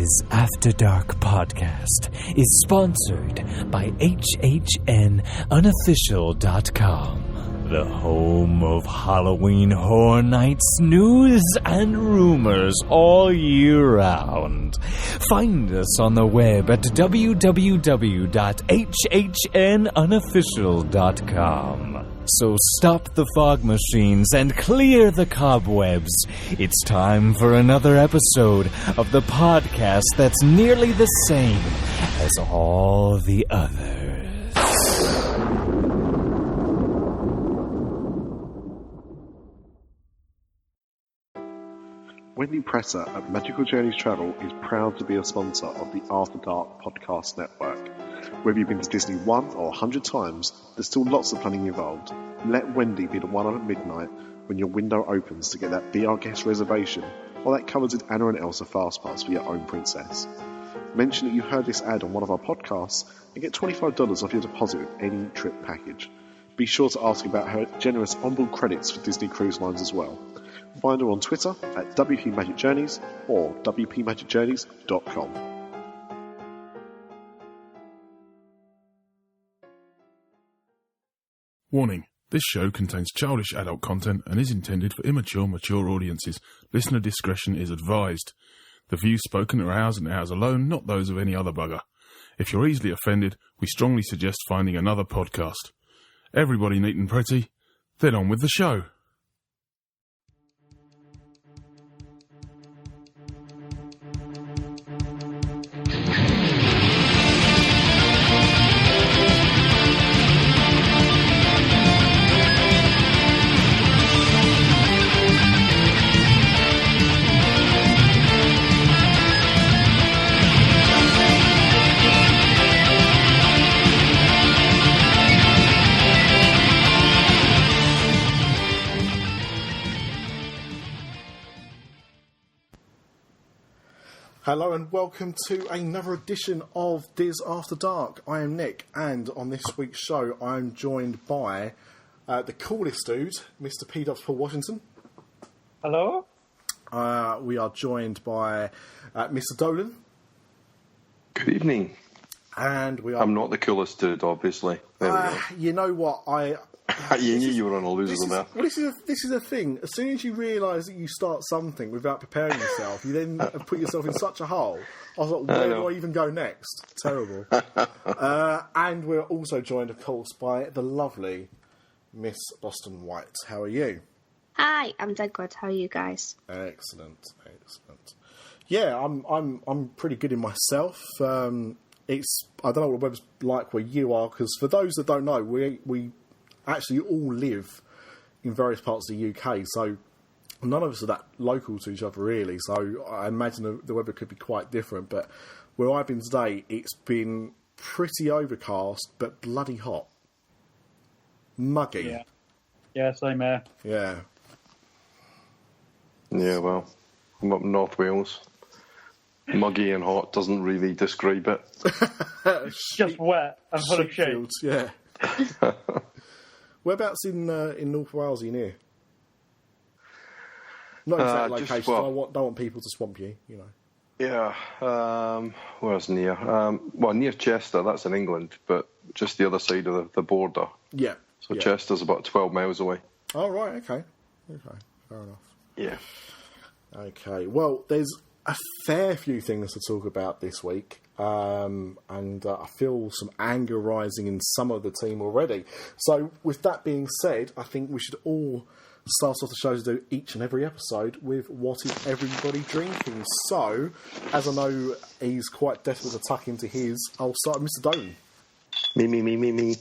Dis After Dark Podcast is sponsored by Unofficial.com, the home of Halloween Horror Nights news and rumors all year round. Find us on the web at www.hhnunofficial.com. So stop the fog machines and clear the cobwebs. It's time for another episode of the podcast that's nearly the same as all the others. Wendy Presser at Magical Journeys Travel is proud to be a sponsor of the After Dark Podcast Network. Whether you've been to Disney 1 or 100 times, there's still lots of planning involved. Let Wendy be the one on at midnight when your window opens to get that Be Our Guest reservation or that comes with Anna and Elsa fast pass for your own princess. Mention that you heard this ad on one of our podcasts and get $25 off your deposit with any trip package. Be sure to ask about her generous onboard credits for Disney Cruise Lines as well. Find her on Twitter at WP Magic Journeys or WPMagicJourneys.com. Warning. This show contains childish adult content and is intended for mature audiences. Listener discretion is advised. The views spoken are ours and ours alone, not those of any other bugger. If you're easily offended, we strongly suggest finding another podcast. Everybody neat and pretty, then on with the show. Hello and welcome to another edition of Dis After Dark. I am Nick, and on this week's show I'm joined by the coolest dude, Mr. P. Paul Washington. Hello. We are joined by Mr. Dolan. Good evening. And we are... I'm not the coolest dude, obviously. There we go. You know what, you knew you were on a loser there. Well, this is a thing. As soon as you realise that you start something without preparing yourself, you then put yourself in such a hole. I was like, where do I even go next? Terrible. And we're also joined, of course, by the lovely Miss Boston White. How are you? Hi, I'm dead good. How are you guys? Excellent. Yeah, I'm pretty good in myself. I don't know what the weather's like where you are, because for those that don't know, we actually all live in various parts of the UK, so none of us are that local to each other really, so I imagine the weather could be quite different, but where I've been today, it's been pretty overcast, but bloody hot. Muggy. Yeah, same here. Yeah. Yeah, well, I'm up in North Wales. Muggy and hot doesn't really describe it. Just wet and full of shit. Fields, yeah. Whereabouts in North Wales are you near? Not exact location. I don't want people to swamp you, you know. Yeah, where's near? Near Chester, that's in England, but just the other side of the border. Yeah. So yeah. Chester's about 12 miles away. Oh, right, okay, fair enough. Yeah. Okay, well, there's a fair few things to talk about this week. And I feel some anger rising in some of the team already. So, with that being said, I think we should all start off the show to do each and every episode with what is everybody drinking. So, as I know he's quite desperate to tuck into his, I'll start with Mr. Dolan. Me.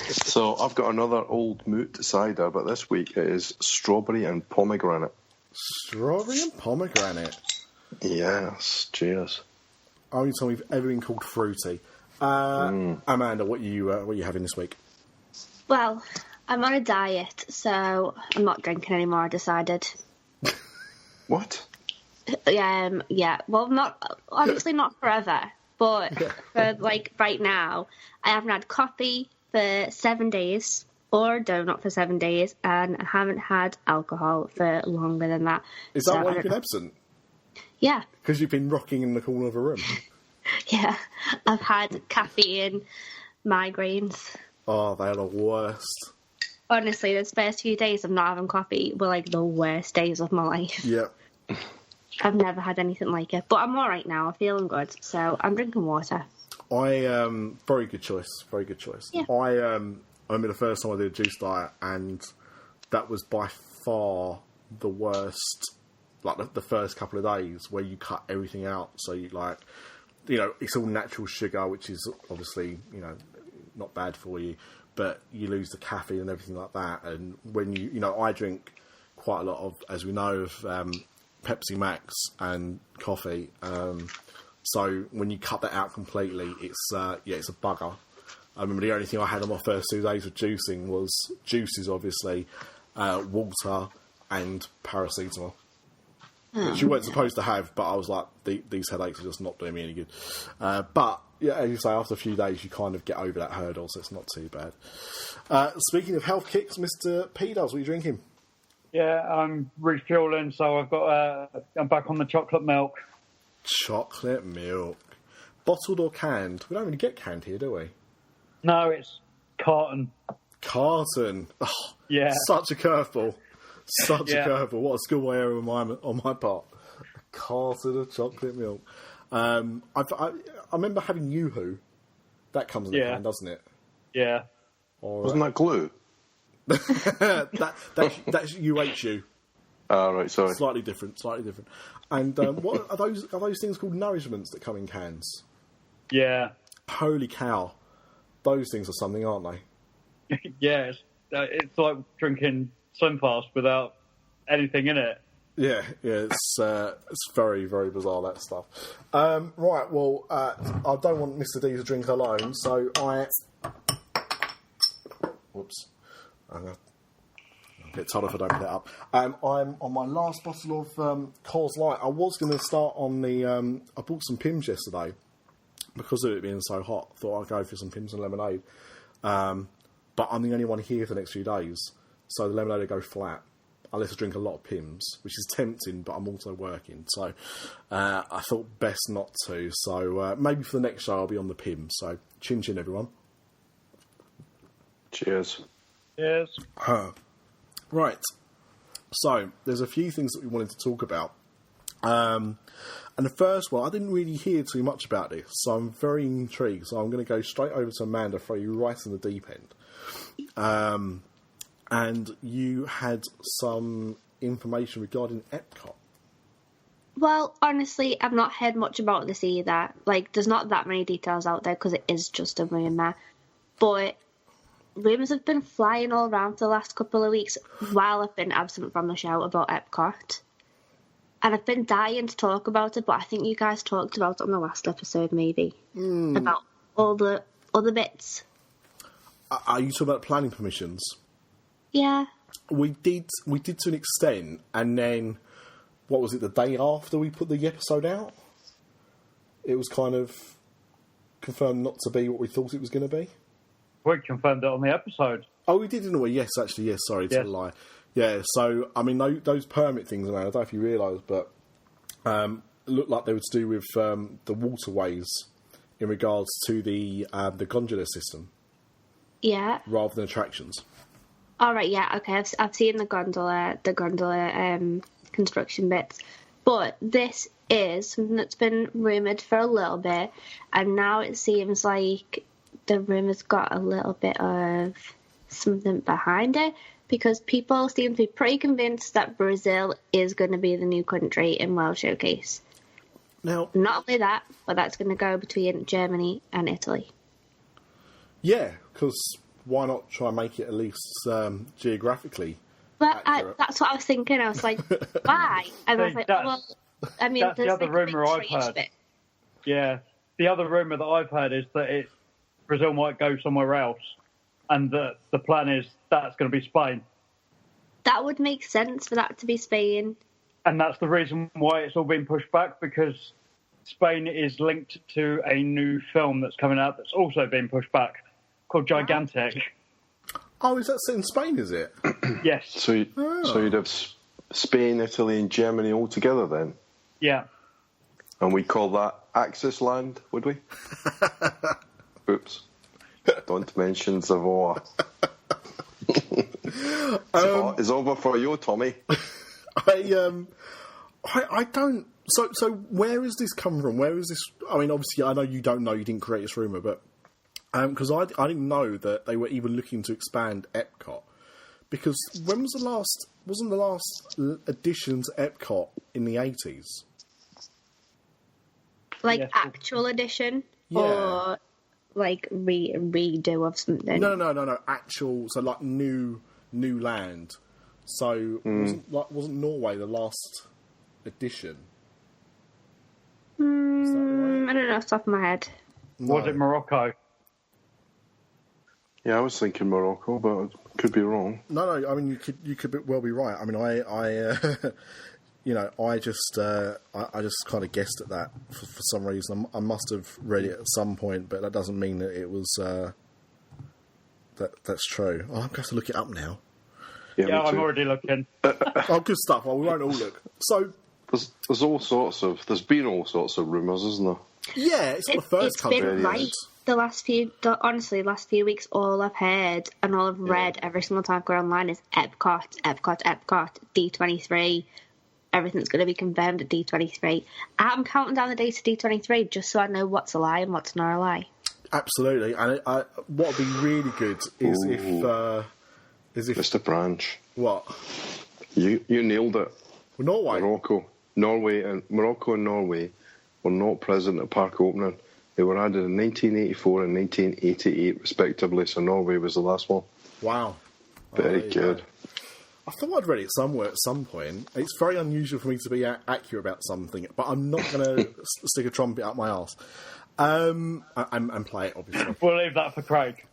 So, I've got another old moot cider, but this week it is strawberry and pomegranate. Strawberry and pomegranate? Yes, cheers. Only time we've ever been called fruity. Amanda, what you having this week? Well, I'm on a diet, so I'm not drinking anymore, I decided. What? Yeah. Well, obviously not forever, but for right now, I haven't had coffee for 7 days or donut for 7 days, and I haven't had alcohol for longer than that. Is that why you've been absent? Yeah. Because you've been rocking in the corner of a room. Yeah. I've had caffeine migraines. Oh, they're the worst. Honestly, those first few days of not having coffee were like the worst days of my life. Yeah. I've never had anything like it. But I'm all right now. I'm feeling good. So I'm drinking water. Very good choice. Very good choice. Yeah. I remember the first time I did a juice diet, and that was by far the worst. Like the first couple of days where you cut everything out. So you it's all natural sugar, which is obviously, not bad for you, but you lose the caffeine and everything like that. And when I drink quite a lot of, as we know, of Pepsi Max and coffee. So when you cut that out completely, it's a bugger. I remember the only thing I had on my first 2 days of juicing was juices, obviously, water and paracetamol. Which you weren't supposed to have, but I was like, these headaches are just not doing me any good. But, yeah, as you say, after a few days, you kind of get over that hurdle, so it's not too bad. Speaking of health kicks, Mr. P does, what are you drinking? Yeah, I'm refueling, so I'm back on the chocolate milk. Chocolate milk. Bottled or canned? We don't really get canned here, do we? No, it's carton. Carton. Oh, yeah. Such a curveball. Such a curveball. What a schoolboy error on my part. A carton of chocolate milk. I remember having Yoo-hoo. That comes in a can, doesn't it? Yeah. Wasn't that glue? That's UHU. Oh, right, sorry. Slightly different. And what are those things called? Nourishments that come in cans? Yeah. Holy cow. Those things are something, aren't they? Yeah, it's like drinking Slimfast without anything in it. Yeah, it's very, very bizarre, that stuff. Right, well, I don't want Mr. D to drink alone, so whoops. I'm going to get told if I don't pick that up. I'm on my last bottle of Coors Light. I was going to start on the... I bought some Pims yesterday. Because of it being so hot, thought I'd go for some Pims and lemonade. But I'm the only one here for the next few days, so the lemonade will go flat. Unless I drink a lot of Pims, which is tempting, but I'm also working. So I thought best not to. So maybe for the next show I'll be on the Pims. So chin chin, everyone. Cheers. Cheers. Right. So there's a few things that we wanted to talk about. And the first one, I didn't really hear too much about this, so I'm very intrigued. So I'm going to go straight over to Amanda, throw you right in the deep end. And you had some information regarding Epcot. Well, honestly, I've not heard much about this either. Like, there's not that many details out there because it is just a rumour. But rumours have been flying all around for the last couple of weeks while I've been absent from the show about Epcot. And I've been dying to talk about it, but I think you guys talked about it on the last episode, maybe. About all the other bits. Are you talking about planning permissions? Yeah. We did to an extent, and then, what was it, the day after we put the episode out? It was kind of confirmed not to be what we thought it was going to be? We confirmed it on the episode. Oh, we did, didn't we? Yes, actually, yes, sorry, to lie. Yeah, so, I mean, those permit things, man, I don't know if you realise, but looked like they were to do with the waterways in regards to the gondola system. Yeah. Rather than attractions. All right, yeah, okay, I've seen the gondola construction bits. But this is something that's been rumoured for a little bit, and now it seems like the rumour's got a little bit of something behind it. Because people seem to be pretty convinced that Brazil is going to be the new country in World Showcase. Now, not only that, but that's going to go between Germany and Italy. Yeah, because why not try and make it at least geographically Well, that's what I was thinking. I was like, why? And I was like, well, I mean, that's the other rumour I've heard. Yeah, the other rumour that I've heard is that Brazil might go somewhere else. And the plan is that's going to be Spain. That would make sense for that to be Spain. And that's the reason why it's all been pushed back, because Spain is linked to a new film that's coming out that's also been pushed back, called Gigantic. Oh, is that set in Spain, is it? Yes. So you'd have Spain, Italy and Germany all together then? Yeah. And we call that Axis Land, would we? Oops. Don't mention Savoy. It's over for you, Tommy. I don't. So where has this come from? Where is this? I mean, obviously, I know you don't know. You didn't create this rumor, but because I didn't know that they were even looking to expand Epcot. Because when was the last? Wasn't the last edition to Epcot in the 80s? Like actual edition, or like redo of something? No. Actual, so like new land. So wasn't Norway the last edition? I don't know off the top of my head. No. Was it Morocco? Yeah, I was thinking Morocco, but I could be wrong. No. I mean, you could well be right. I mean, I just kind of guessed at that for some reason. I must have read it at some point, but that doesn't mean that it was that's true. Oh, I'm going to have to look it up now. Yeah, I'm already looking. Oh, good stuff. Well, we won't all look. So there's all sorts of rumours, isn't there? Yeah, it's not the first couple. It's been right the last few weeks. All I've heard and all I've read every single time I go online is Epcot, D23. Everything's going to be confirmed at D23. I'm counting down the days to D23 just so I know what's a lie and what's not a lie. Absolutely, and what would be really good is if Mr. Branch. What? You nailed it. Norway. Morocco and Norway were not present at park opening. They were added in 1984 and 1988 respectively, so Norway was the last one. Wow. Very good. I thought I'd read it somewhere at some point. It's very unusual for me to be accurate about something, but I'm not going to stick a trumpet up my arse. And play it, obviously. We'll leave that for Craig.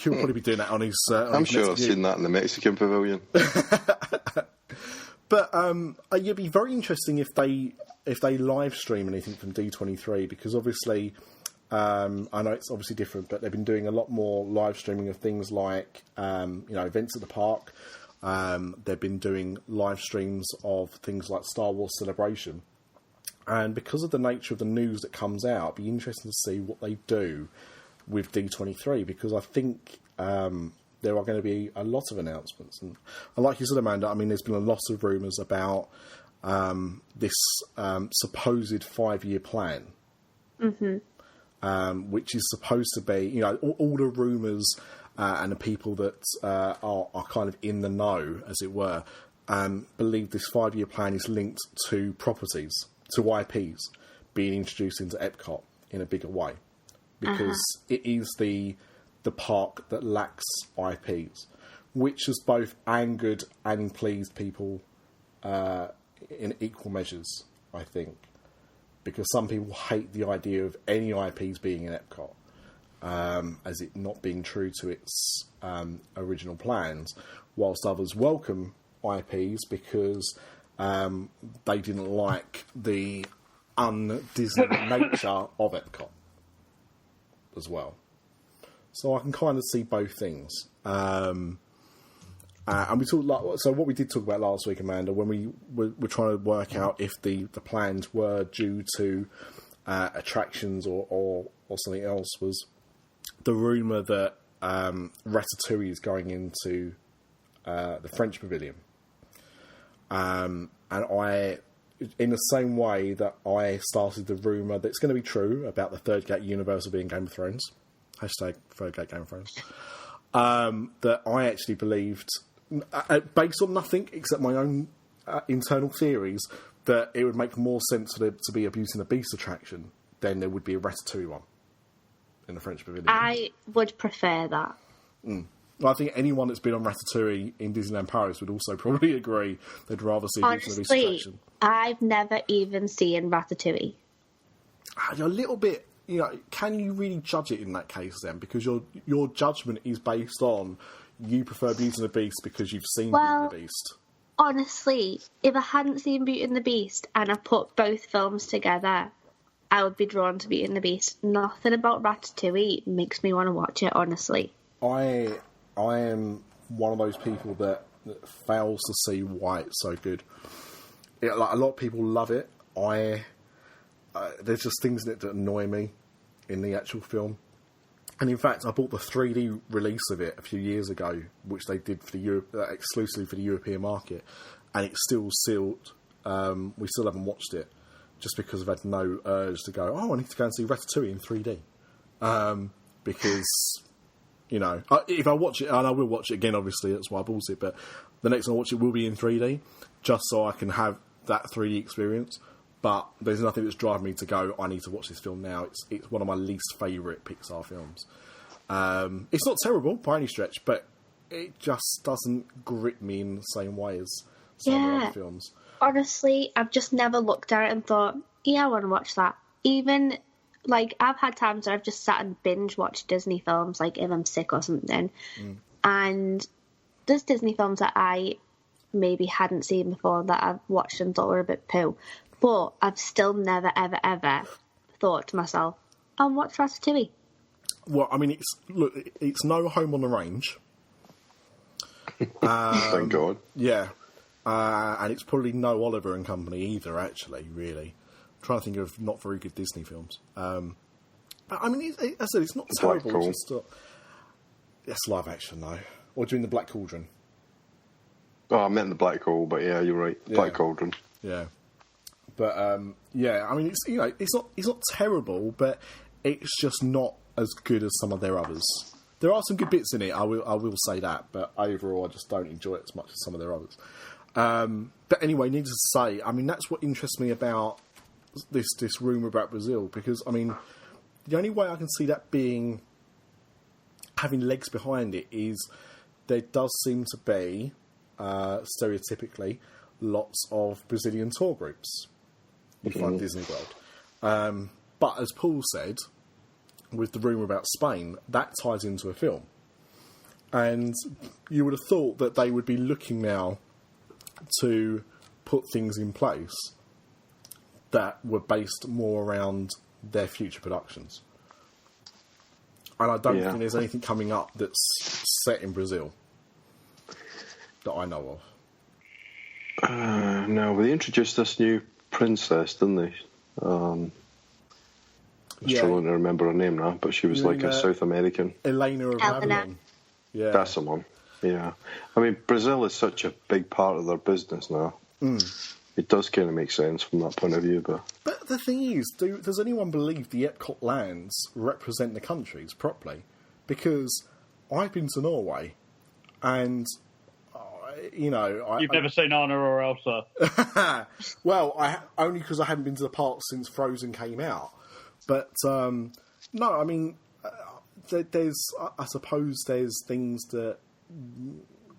He'll probably be doing that on his... I'm sure I've seen that in the Mexican pavilion. But it'd be very interesting if they live stream anything from D23, because obviously... I know it's obviously different, but they've been doing a lot more live streaming of things like, events at the park. They've been doing live streams of things like Star Wars Celebration. And because of the nature of the news that comes out, it'd be interesting to see what they do with D23, because I think there are going to be a lot of announcements. And like you said, Amanda, I mean, there's been a lot of rumours about this supposed 5-year plan. Mm-hmm. Which is supposed to be, all the rumours and the people that are kind of in the know, as it were, believe this 5-year plan is linked to properties, to IPs being introduced into Epcot in a bigger way, because it is the park that lacks IPs, which has both angered and pleased people in equal measures, I think. Because some people hate the idea of any IPs being in Epcot, as it not being true to its original plans, whilst others welcome IPs because they didn't like the un-Disney nature of Epcot as well. So I can kind of see both things. And we talked so what we did talk about last week, Amanda, when we were trying to work out if the plans were due to attractions or something else, was the rumour that Ratatouille is going into the French Pavilion. And I, in the same way that I started the rumour that it's going to be true about the Third Gate Universal being Game of Thrones, hashtag Third Gate Game of Thrones, that I actually believed, based on nothing except my own internal theories, that it would make more sense for there to be a Beauty and the Beast attraction than there would be a Ratatouille one in the French Pavilion. I would prefer that. Well, I think anyone that's been on Ratatouille in Disneyland Paris would also probably agree they'd rather see a Beauty and the Beast attraction. I've never even seen Ratatouille. You're a little bit... can you really judge it in that case then? Because your judgment is based on you prefer Beauty and the Beast because you've seen Beauty and the Beast. Honestly, if I hadn't seen Beauty and the Beast and I put both films together, I would be drawn to Beauty and the Beast. Nothing about Ratatouille makes me want to watch it, honestly. I am one of those people that fails to see why it's so good. A lot of people love it. there's just things in it that annoy me in the actual film. And in fact, I bought the 3D release of it a few years ago, which they did for the exclusively for the European market, and it's still sealed. We still haven't watched it, just because I've had no urge to go, I need to go and see Ratatouille in 3D. Because, you know, if I watch it, and I will watch it again, obviously, that's why I bought it, but the next time I watch it will be in 3D, just so I can have that 3D experience. But there's nothing that's driving me to go, I need to watch this film now. It's one of my least favourite Pixar films. It's not terrible by any stretch, but it just doesn't grip me in the same way as some of the other films. Honestly, I've just never looked at it and thought, I want to watch that. Even, like, I've had times where I've just sat and binge-watched Disney films, like if I'm sick or something. And there's Disney films that I maybe hadn't seen before that I've watched and thought were a bit poo. But I've still never, ever, ever thought to myself, I'll watch Ratatouille. Well, I mean, it's no Home on the Range. Thank God. Yeah. And it's probably no Oliver and Company either, actually, really. I'm trying to think of not very good Disney films. I mean, as I said, it's not terrible. It's just, it's live action, though. Or doing the Black Cauldron. Oh, I meant the Black Hole, but yeah, you're right. Yeah. Black Cauldron. Yeah. But, I mean, it's not terrible, but it's just not as good as some of their others. There are some good bits in it, I will say that, but overall I just don't enjoy it as much as some of their others. But anyway, needless to say, I mean, that's what interests me about this rumour about Brazil, because, I mean, the only way I can see that having legs behind it is there does seem to be, stereotypically, lots of Brazilian tour groups in Disney World. But as Paul said, with the rumour about Spain, that ties into a film. And you would have thought that they would be looking now to put things in place that were based more around their future productions. And I don't think there's anything coming up that's set in Brazil that I know of. No, but they introduced this new princess, didn't they? I'm struggling to remember her name now, but she was like a South American. Elena of Babylon. Yeah. That's the one. Yeah. I mean, Brazil is such a big part of their business now. It does kind of make sense from that point of view. But the thing is, does anyone believe the Epcot lands represent the countries properly? Because I've been to Norway, and... You've never seen Anna or Elsa? Well, only because I haven't been to the park since Frozen came out. But, no, I mean, I suppose there's things that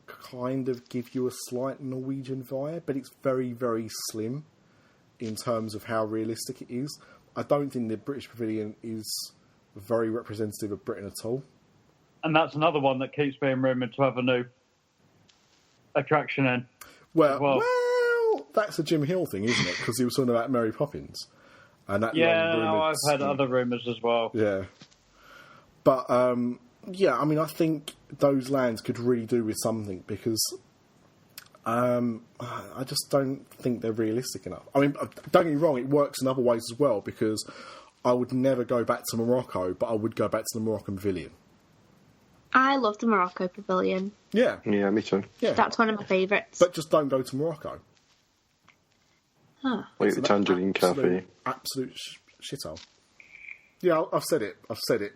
kind of give you a slight Norwegian vibe, but it's very, very slim in terms of how realistic it is. I don't think the British Pavilion is very representative of Britain at all. And that's another one that keeps being rumoured to have a new attraction in. Well, that's a Jim Hill thing, isn't it? Because he was talking about Mary Poppins. And that I've heard other rumours as well. Yeah. But, I mean, I think those lands could really do with something, because I just don't think they're realistic enough. I mean, don't get me wrong, it works in other ways as well, because I would never go back to Morocco, but I would go back to the Moroccan Pavilion. I love the Morocco Pavilion. Yeah. Yeah, me too. Yeah. That's one of my favourites. But just don't go to Morocco. Huh. Like the Tangerine Cafe. Absolute shithole. Yeah, I've said it.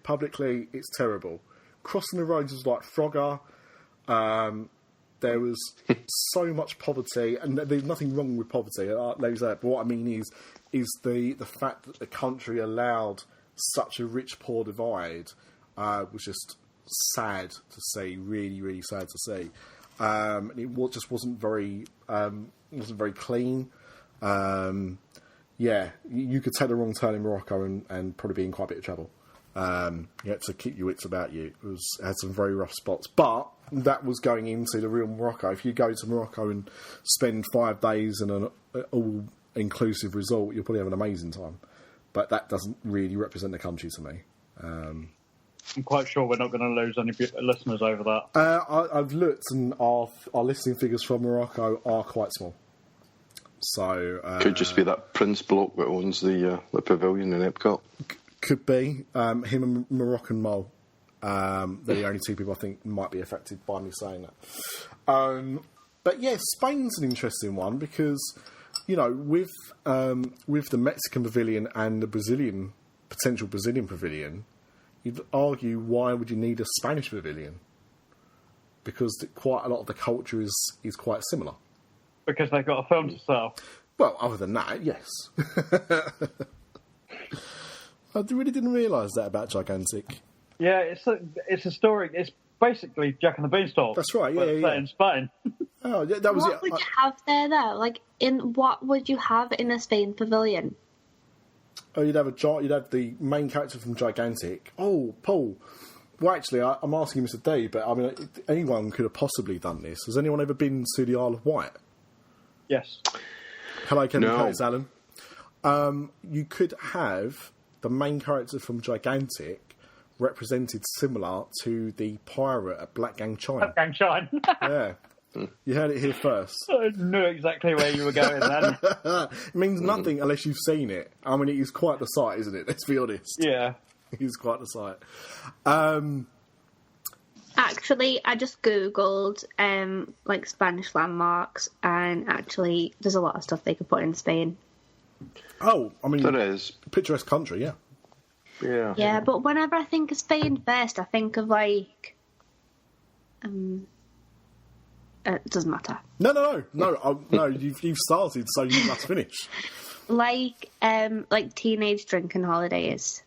Publicly, it's terrible. Crossing the roads was like Frogger. There was so much poverty, and there's nothing wrong with poverty. But what I mean is the fact that the country allowed such a rich-poor divide was just sad to see. Really, really sad to see. It just wasn't very clean. You could take the wrong turn in Morocco and probably be in quite a bit of trouble. You had to keep your wits about you. It had some very rough spots, but that was going into the real Morocco. If you go to Morocco and spend 5 days in an all-inclusive resort, you'll probably have an amazing time. But that doesn't really represent the country to me. I'm quite sure we're not going to lose any listeners over that. I've looked, and our listening figures from Morocco are quite small. So could just be that Prince bloke that owns the pavilion in Epcot. Could be him and Moroccan Mole. They're the only two people I think might be affected by me saying that. But yeah, Spain's an interesting one because, with the Mexican pavilion and the potential Brazilian pavilion, you'd argue why would you need a Spanish pavilion? Because quite a lot of the culture is quite similar. Because they've got a film to sell. Well, other than that, yes. I really didn't realise that about Gigantic. Yeah, it's a story. It's basically Jack and the Beanstalk. That's right. Yeah, but set in Spain. Oh, yeah, that was what it. would you have there, though? Like, what would you have in a Spain pavilion? Oh, you'd have the main character from Gigantic. Oh, Paul. Well, actually, I'm asking Mr. D, but I mean, anyone could have possibly done this. Has anyone ever been to the Isle of Wight? Yes. Hello, Kevin. No. It's Alan. You could have the main character from Gigantic represented similar to the pirate at Black Gang Chine. Black Gang Chine. Yeah. You heard it here first. I knew exactly where you were going then. It means nothing unless you've seen it. I mean, it is quite the sight, isn't it? Let's be honest. Yeah. It is quite the sight. Actually, I just Googled Spanish landmarks, and actually there's a lot of stuff they could put in Spain. Oh, I mean... There is. Picturesque country, yeah. Yeah. Yeah, but whenever I think of Spain first, I think of it doesn't matter. No, you've started, so you must finish. Like teenage drinking holidays.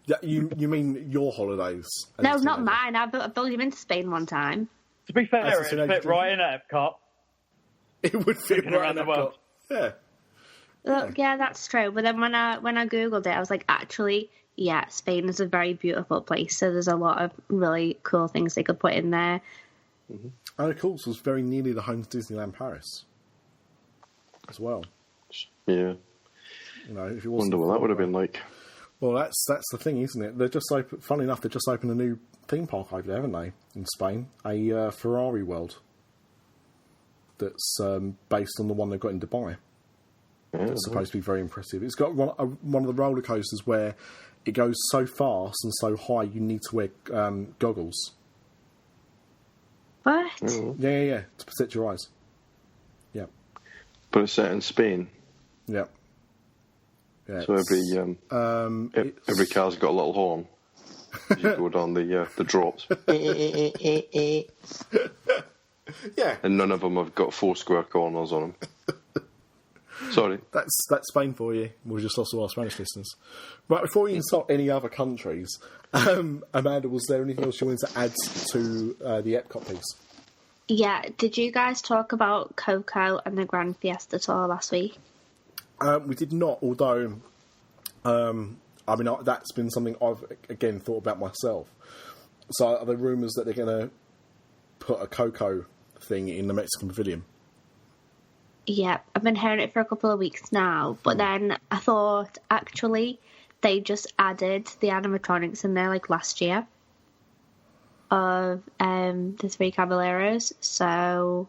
Yeah, you mean your holidays? No, not mine. I've been to Spain one time. To be fair, That's it fit right in at Epcot. It would fit Looking right around in the world. Yeah. Look, yeah, that's true. But then when I Googled it, I was like, actually, yeah, Spain is a very beautiful place. So there's a lot of really cool things they could put in there. Mm-hmm. And of course, it was very nearly the home to Disneyland Paris as well. Yeah. If it wasn't, Wonder what that would have been like. Well, that's the thing, isn't it? They're just funny enough, they just opened a new theme park over there, haven't they? In Spain, a Ferrari World that's based on the one they've got in Dubai. Yeah, It's supposed to be very impressive. It's got one of the roller coasters where it goes so fast and so high you need to wear goggles. What? Mm-hmm. Yeah, to protect your eyes. Yeah. But it's set in Spain. Yeah. Yeah. So every car's got a little horn. As you go down the drops. Yeah. And none of them have got 4 square corners on them. Sorry. That's Spain for you. We just lost all our Spanish listeners. Right, before we start any other countries, Amanda, was there anything else you wanted to add to the Epcot piece? Yeah, did you guys talk about Coco and the Grand Fiesta Tour last week? We did not, although, that's been something I've, again, thought about myself. So are there rumours that they're going to put a Coco thing in the Mexican Pavilion? Yeah, I've been hearing it for a couple of weeks now, but then I thought, actually, they just added the animatronics in there, last year, of the 3 Caballeros, so...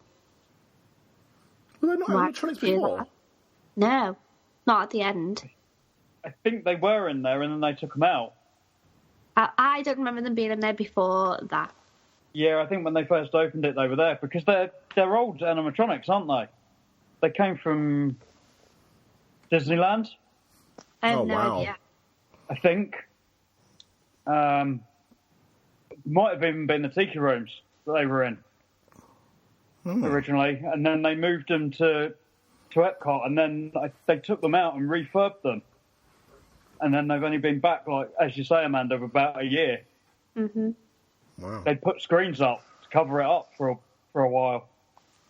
Were there not animatronics before? No, not at the end. I think they were in there and then they took them out. I don't remember them being in there before that. Yeah, I think when they first opened it, they were there, because they're old animatronics, aren't they? They came from Disneyland. I have Oh, no wow. idea. I think. Might have even been the Tiki Rooms that they were in originally, and then they moved them to Epcot, and then they took them out and refurbed them, and then they've only been back, as you say, Amanda, for about a year. Mm-hmm. Wow. They put screens up to cover it up for a while.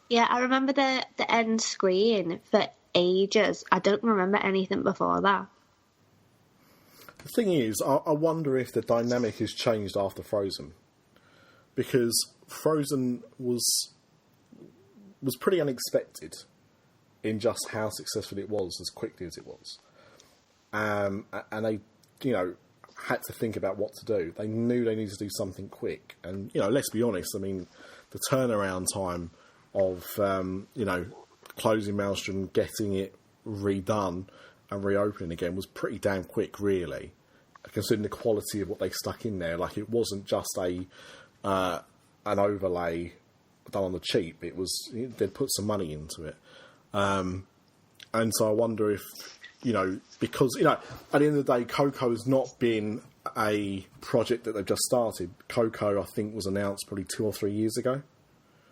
Yeah, I remember the end screen for ages. I don't remember anything before that. The thing is, I wonder if the dynamic has changed after Frozen. Because Frozen was pretty unexpected in just how successful it was, as quickly as it was. And they, had to think about what to do. They knew they needed to do something quick. And, let's be honest, the turnaround time of, closing Maelstrom, getting it redone and reopening again was pretty damn quick, really, considering the quality of what they stuck in there. Like, it wasn't just an overlay done on the cheap. It was, they'd put some money into it. And so I wonder if, because, at the end of the day, Coco has not been a project that they've just started. Coco, I think, was announced probably 2 or 3 years ago.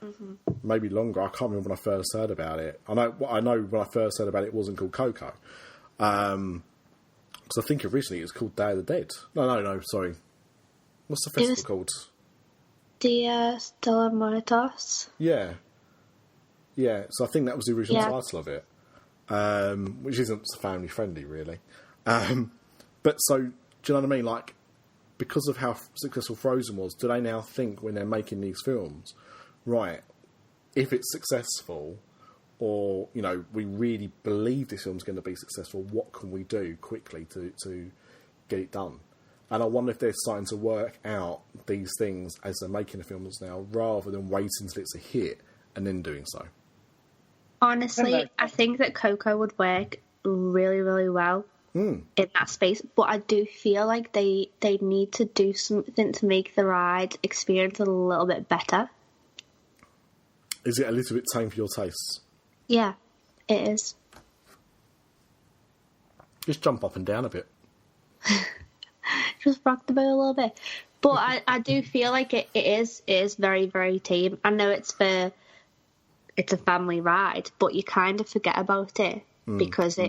Mm-hmm. Maybe longer. I can't remember when I first heard about it. I know when I first heard about it, it wasn't called Coco. Because I think originally it was called Day of the Dead. No, sorry. What's the festival called? Dia de los Muertos. Yeah. Yeah, so I think that was the original title of it. Which isn't family friendly, really. But so, do you know what I mean? Like, because of how successful Frozen was, do they now think when they're making these films, right, if it's successful, or, we really believe this film's going to be successful, what can we do quickly to get it done? And I wonder if they're starting to work out these things as they're making the films now, rather than waiting until it's a hit and then doing so. Honestly, I think that Coco would work really, really well in that space. But I do feel like they need to do something to make the ride experience a little bit better. Is it a little bit tame for your tastes? Yeah, it is. Just jump up and down a bit. Just rock the boat a little bit. But I do feel like it is very, very tame. I know it's a family ride, but you kind of forget about it because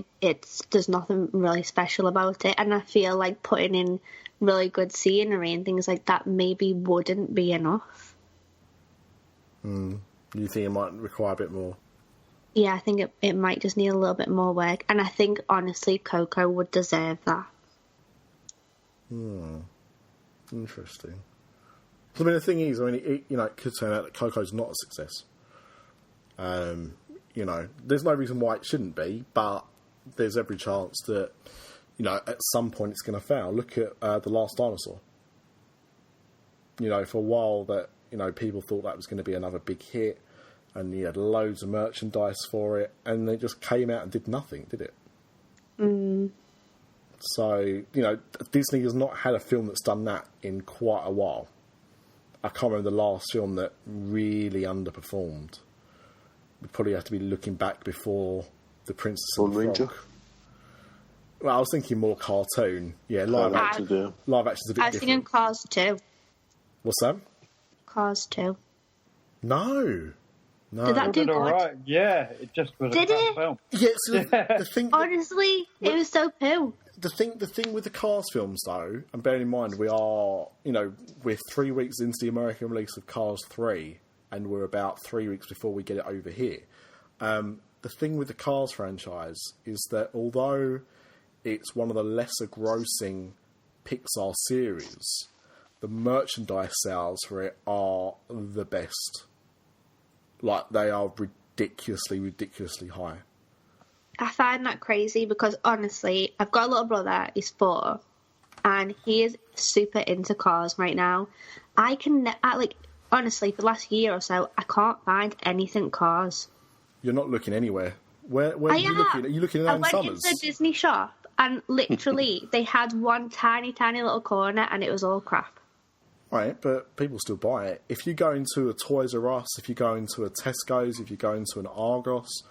there's nothing really special about it. And I feel like putting in really good scenery and things like that maybe wouldn't be enough. You think it might require a bit more? Yeah, I think it might just need a little bit more work. And I think, honestly, Coco would deserve that. Interesting. I mean, the thing is, it could turn out that Coco's not a success. There's no reason why it shouldn't be, but there's every chance that, at some point it's going to fail. Look at The Last Dinosaur. For a while that, people thought that was going to be another big hit, and you had loads of merchandise for it, and they just came out and did nothing, did it? So, Disney has not had a film that's done that in quite a while. I can't remember the last film that really underperformed. We'd probably have to be looking back before The Princess and the Frog. Well, I was thinking more cartoon. Yeah, live action's a bit different. I was thinking Cars 2. What's that? Cars 2. No. Did that do good? All right. Yeah, it just was a crap film. Yeah, so the thing... Honestly, it was so poo. The thing with the Cars films, though, and bearing in mind we are, we're 3 weeks into the American release of Cars 3, and we're about 3 weeks before we get it over here. The thing with the Cars franchise is that although it's one of the lesser grossing Pixar series, the merchandise sales for it are the best. Like, they are ridiculously high. I find that crazy because, honestly, I've got a little brother, he's 4, and he is super into cars right now. Honestly, for the last year or so, I can't find anything cars. You're not looking anywhere. Where are you looking? Are you looking at Summers? I went into the Disney shop, and literally, they had one tiny, tiny little corner, and it was all crap. Right, but people still buy it. If you go into a Toys R Us, if you go into a Tesco's, if you go into an Argos,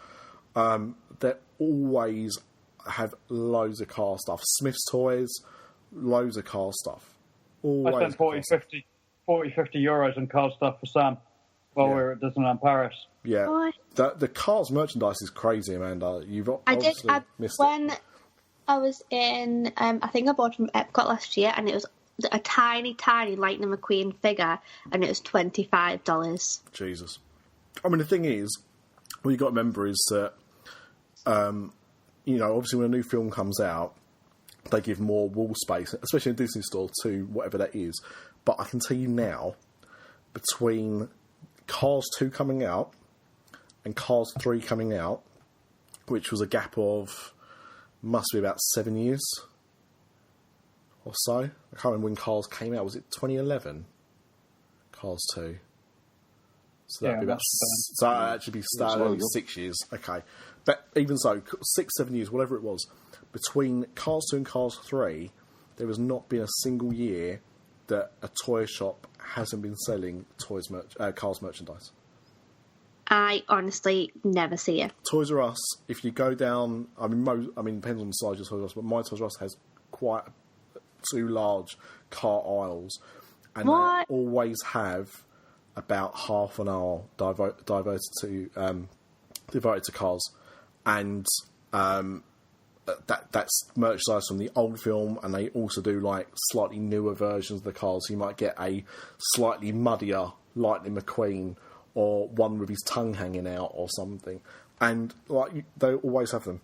they always have loads of car stuff. Smith's Toys, loads of car stuff. Always. I spent 40, 50 euros on car stuff for Sam while we were at Disneyland Paris. Yeah. The Cars merchandise is crazy, Amanda. You've obviously missed it. When I was in, I think I bought from Epcot last year, and it was a tiny, tiny Lightning McQueen figure, and it was $25. Jesus. I mean, the thing is, what you've got to remember is that, obviously when a new film comes out, they give more wall space, especially in a Disney store, to whatever that is. But I can tell you now, between Cars 2 coming out and Cars 3 coming out, which was a gap of, must be about 7 years or so. I can't remember when Cars came out. Was it 2011? Cars 2. So that'd be about. So that'd actually be started 6 years. Okay, but even so, 6-7 years, whatever it was, between Cars 2 and Cars 3, there has not been a single year that a toy shop hasn't been selling Cars merchandise. I honestly never see it. Toys R Us, if you go down, I mean, depends on the size of Toys R Us, but my Toys R Us has quite 2 large car aisles, and they always have about half an hour devoted to cars, and that's merchandise from the old film, and they also do like slightly newer versions of the cars. So you might get a slightly muddier Lightning McQueen, or one with his tongue hanging out or something. And like they always have them.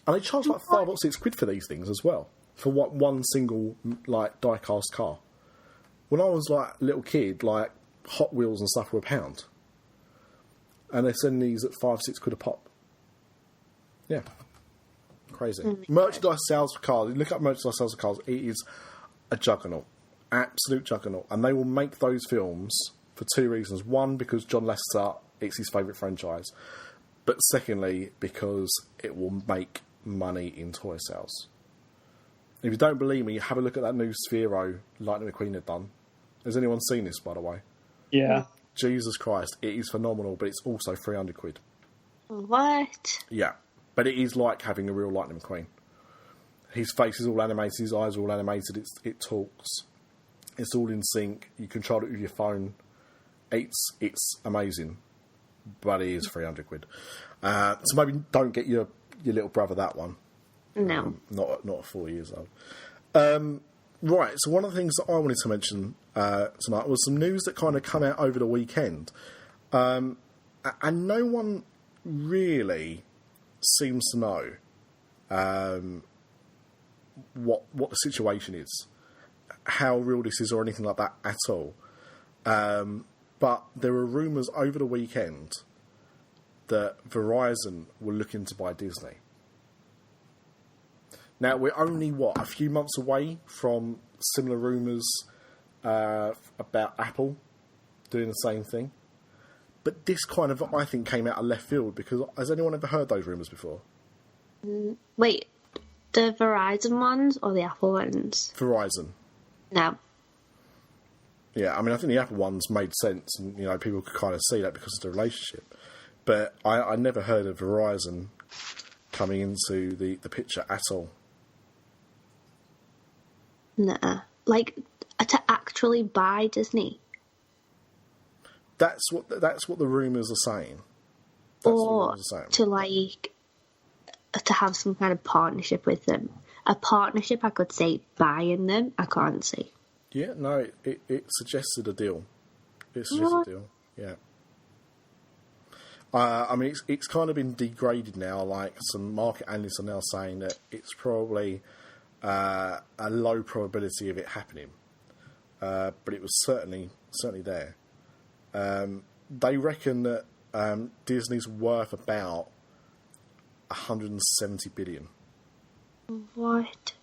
And they charge like £5 or £6 for these things as well. For one single like die-cast car. When I was like a little kid, like Hot Wheels and stuff were £1. And they're selling these at £5-6 a pop. Yeah. Crazy. Merchandise sales for cars. Look up merchandise sales for cars. It is a juggernaut. Absolute juggernaut. And they will make those films for 2 reasons. One, because John Lasseter, it's his favourite franchise. But secondly, because it will make money in toy sales. If you don't believe me, have a look at that new Sphero Lightning McQueen had done. Has anyone seen this, by the way? Yeah. Jesus Christ, it is phenomenal, but it's also £300. What? Yeah. But it is like having a real Lightning McQueen. His face is all animated, his eyes are all animated, it talks. It's all in sync. You control it with your phone. It's amazing, but it is £300. So maybe don't get your little brother that one. No, not at 4 years old. Right. So one of the things that I wanted to mention tonight was some news that kind of come out over the weekend, and no one really seems to know what the situation is, how real this is, or anything like that at all. But there were rumours over the weekend that Verizon were looking to buy Disney. Now, we're only, a few months away from similar rumours about Apple doing the same thing. But this kind of, I think, came out of left field, because has anyone ever heard those rumours before? Wait, the Verizon ones or the Apple ones? Verizon. No. Yeah, I mean, I think the Apple ones made sense, and people could kind of see that because of the relationship. But I never heard of Verizon coming into the picture at all. Nah, like to actually buy Disney. That's what the rumours are saying. Or to have some kind of partnership with them. A partnership, I could say buying them. I can't see. Yeah, no, it suggested a deal. It suggested a deal, yeah. I mean, it's kind of been degraded now. Like, some market analysts are now saying that it's probably a low probability of it happening. But it was certainly there. They reckon that Disney's worth about $170 billion. What?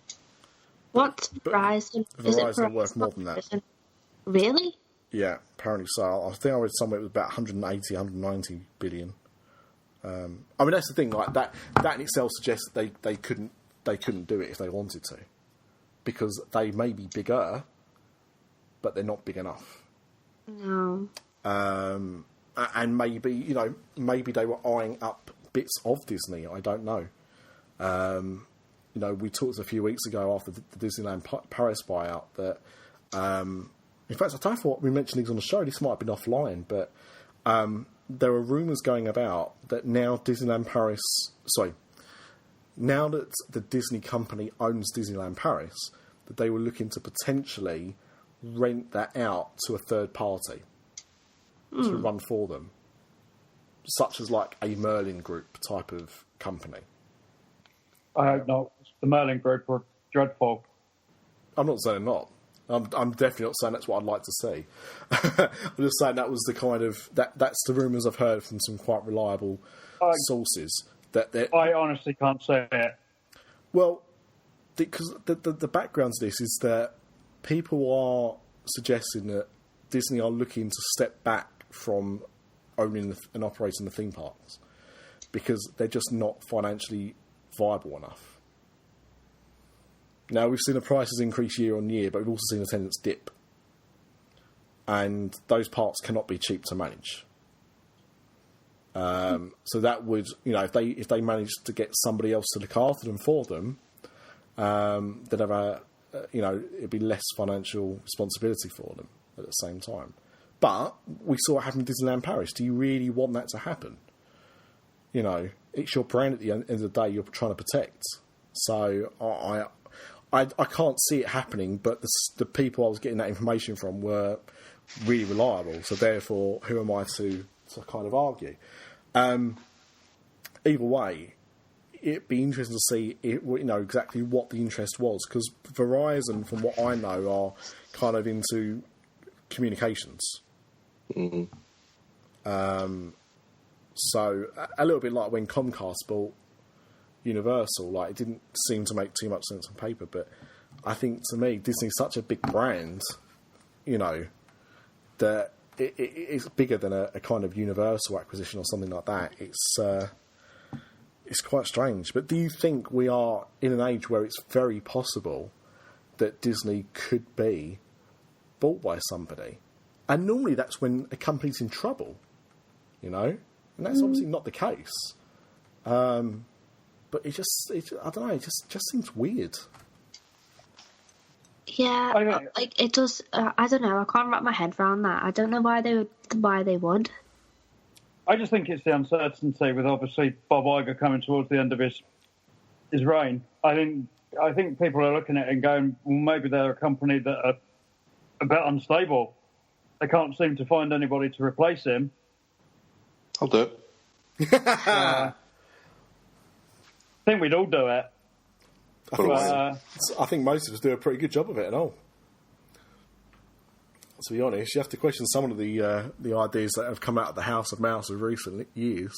What's Verizon? Verizon are worth more than that. Really? Yeah, apparently so. I think I read somewhere it was about 180, 190 billion. I mean, that's the thing. Like that in itself suggests that they couldn't do it if they wanted to, because they may be bigger, but they're not big enough. No. And maybe maybe they were eyeing up bits of Disney. I don't know. We talked a few weeks ago after the Disneyland Paris buyout that, in fact, I thought we mentioned these on the show. This might have been offline, but there are rumours going about that now now that the Disney company owns Disneyland Paris, that they were looking to potentially rent that out to a third party to run for them, such as like a Merlin Group type of company. I hope not. The Merlin Group were dreadful. I'm not saying not. I'm definitely not saying that's what I'd like to see. I'm just saying that was the kind of that's the rumours I've heard from some quite reliable sources. I honestly can't say it. Well, because the background to this is that people are suggesting that Disney are looking to step back from owning and operating the theme parks because they're just not financially viable enough. Now, we've seen the prices increase year on year, but we've also seen attendance dip. And those parks cannot be cheap to manage. So that would, if they managed to get somebody else to look after them for them, they'd have it'd be less financial responsibility for them at the same time. But we saw what happened in Disneyland Paris. Do you really want that to happen? It's your brand at the end of the day you're trying to protect. So I can't see it happening, but the people I was getting that information from were really reliable. So therefore, who am I to kind of argue? Either way, it'd be interesting to see exactly what the interest was, because Verizon, from what I know, are kind of into communications. Mm-hmm. So a little bit like when Comcast bought Universal, like it didn't seem to make too much sense on paper, but I think to me Disney's such a big brand, that it's bigger than a kind of Universal acquisition or something like that. It's quite strange. But do you think we are in an age where it's very possible that Disney could be bought by somebody? And normally that's when a company's in trouble, and that's obviously not the case. But it just seems weird. Yeah, it does. I don't know. I can't wrap my head around that. I don't know why they would. I just think it's the uncertainty with obviously Bob Iger coming towards the end of his reign. I think people are looking at it and going, well, maybe they're a company that are a bit unstable. They can't seem to find anybody to replace him. I'll do it. I think we'd all do it. I think most of us do a pretty good job of it and all. To be honest, you have to question some of the ideas that have come out of the House of Mouse of recent years.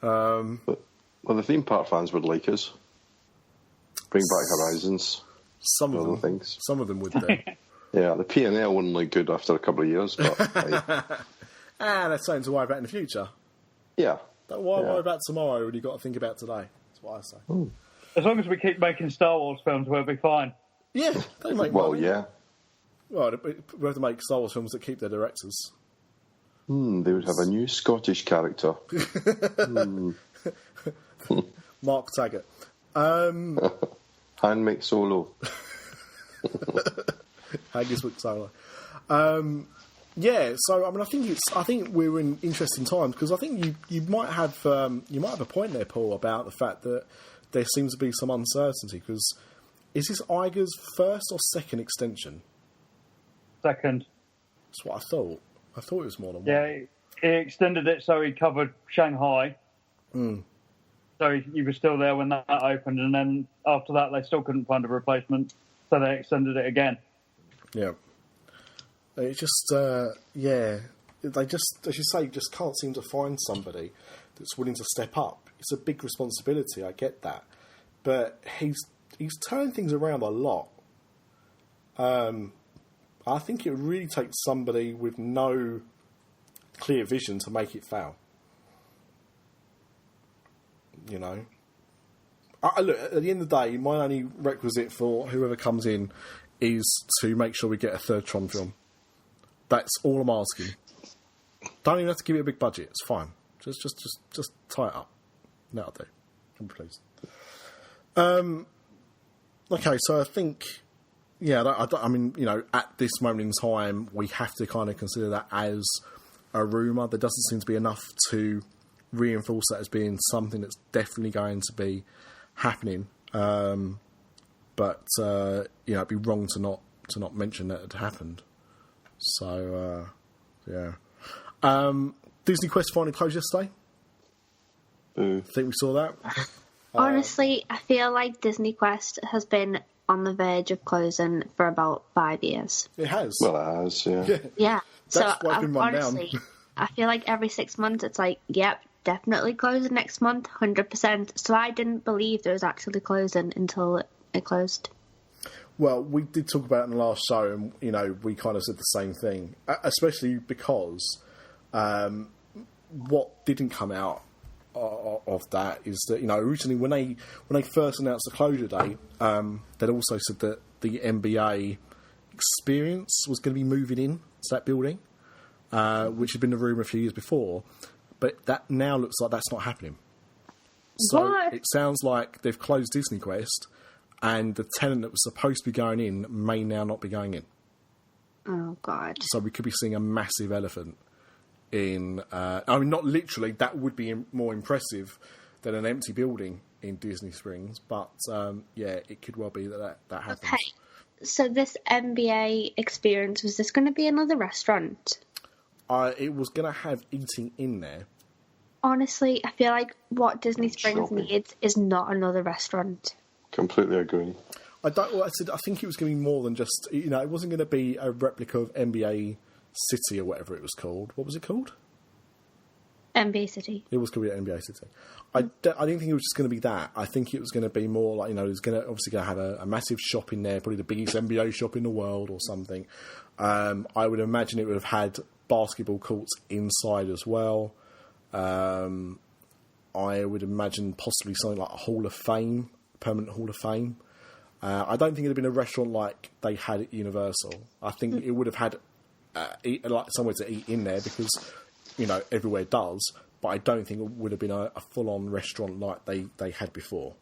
Well, the theme park fans would like us. Bring back Horizons. Some of them. Things. Some of them would do. Yeah, the P&L wouldn't look good after a couple of years, but... that's something to worry about in the future. Yeah. Don't worry about tomorrow when you've got to think about today. That's what I say. Ooh. As long as we keep making Star Wars films, we'll be fine. Yeah, they make well, money. yeah. Well, we have to make Star Wars films that keep their directors. They would have a new Scottish character. Mark Taggart. Han McSolo. Haggis McSolo. Yeah, so I think we're in interesting times, because I think you might have a point there, Paul, about the fact that there seems to be some uncertainty, because is this Iger's first or second extension? Second. That's what I thought. I thought it was more than one. Yeah, he extended it so he covered Shanghai. So he was still there when that opened, and then after that they still couldn't find a replacement, so they extended it again. Yeah. It just, they just, as you say, just can't seem to find somebody that's willing to step up. It's a big responsibility, I get that. But he's turning things around a lot. I think it really takes somebody with no clear vision to make it fail. Look, at the end of the day, my only requisite for whoever comes in is to make sure we get a third Tron film. That's all I'm asking. Don't even have to give it a big budget. It's fine. Just tie it up. That'll do. I'm pleased. Okay, so I think, at this moment in time, we have to kind of consider that as a rumour. There doesn't seem to be enough to reinforce that as being something that's definitely going to be happening. But it'd be wrong to not mention that it happened. So, yeah. Disney Quest finally closed yesterday. I think we saw that. Honestly, I feel like Disney Quest has been on the verge of closing for about 5 years. It has. Well, it has, yeah. Yeah. That's why it's been run honestly, down. I feel like every 6 months it's like, yep, definitely closing next month, 100%. So I didn't believe it was actually closing until it closed. Well, we did talk about it in the last show, and we kind of said the same thing, especially because what didn't come out of that is that, originally when they first announced the closure date, they'd also said that the NBA experience was going to be moving in to that building, which had been the rumour a few years before, but that now looks like that's not happening. So What? it sounds like they've closed Disney Quest, and the tenant that was supposed to be going in may now not be going in. Oh, God. So we could be seeing a massive elephant in... not literally, that would be more impressive than an empty building in Disney Springs, but, it could well be that happens. Okay, so this NBA experience, was this going to be another restaurant? It was going to have eating in there. Honestly, I feel like what Disney Springs Shopping. needs is not another restaurant. Completely agree. I think it was going to be more than just... it wasn't going to be a replica of NBA City or whatever it was called. What was it called? NBA City. It was going to be NBA City. I didn't think it was just going to be that. I think it was going to be more like, it was obviously going to have a massive shop in there, probably the biggest NBA shop in the world or something. I would imagine it would have had basketball courts inside as well. I would imagine possibly something like a Hall of Fame, permanent Hall of Fame. I don't think it would have been a restaurant like they had at Universal. I think it would have had somewhere to eat in there because, everywhere does. But I don't think it would have been a full-on restaurant like they had before.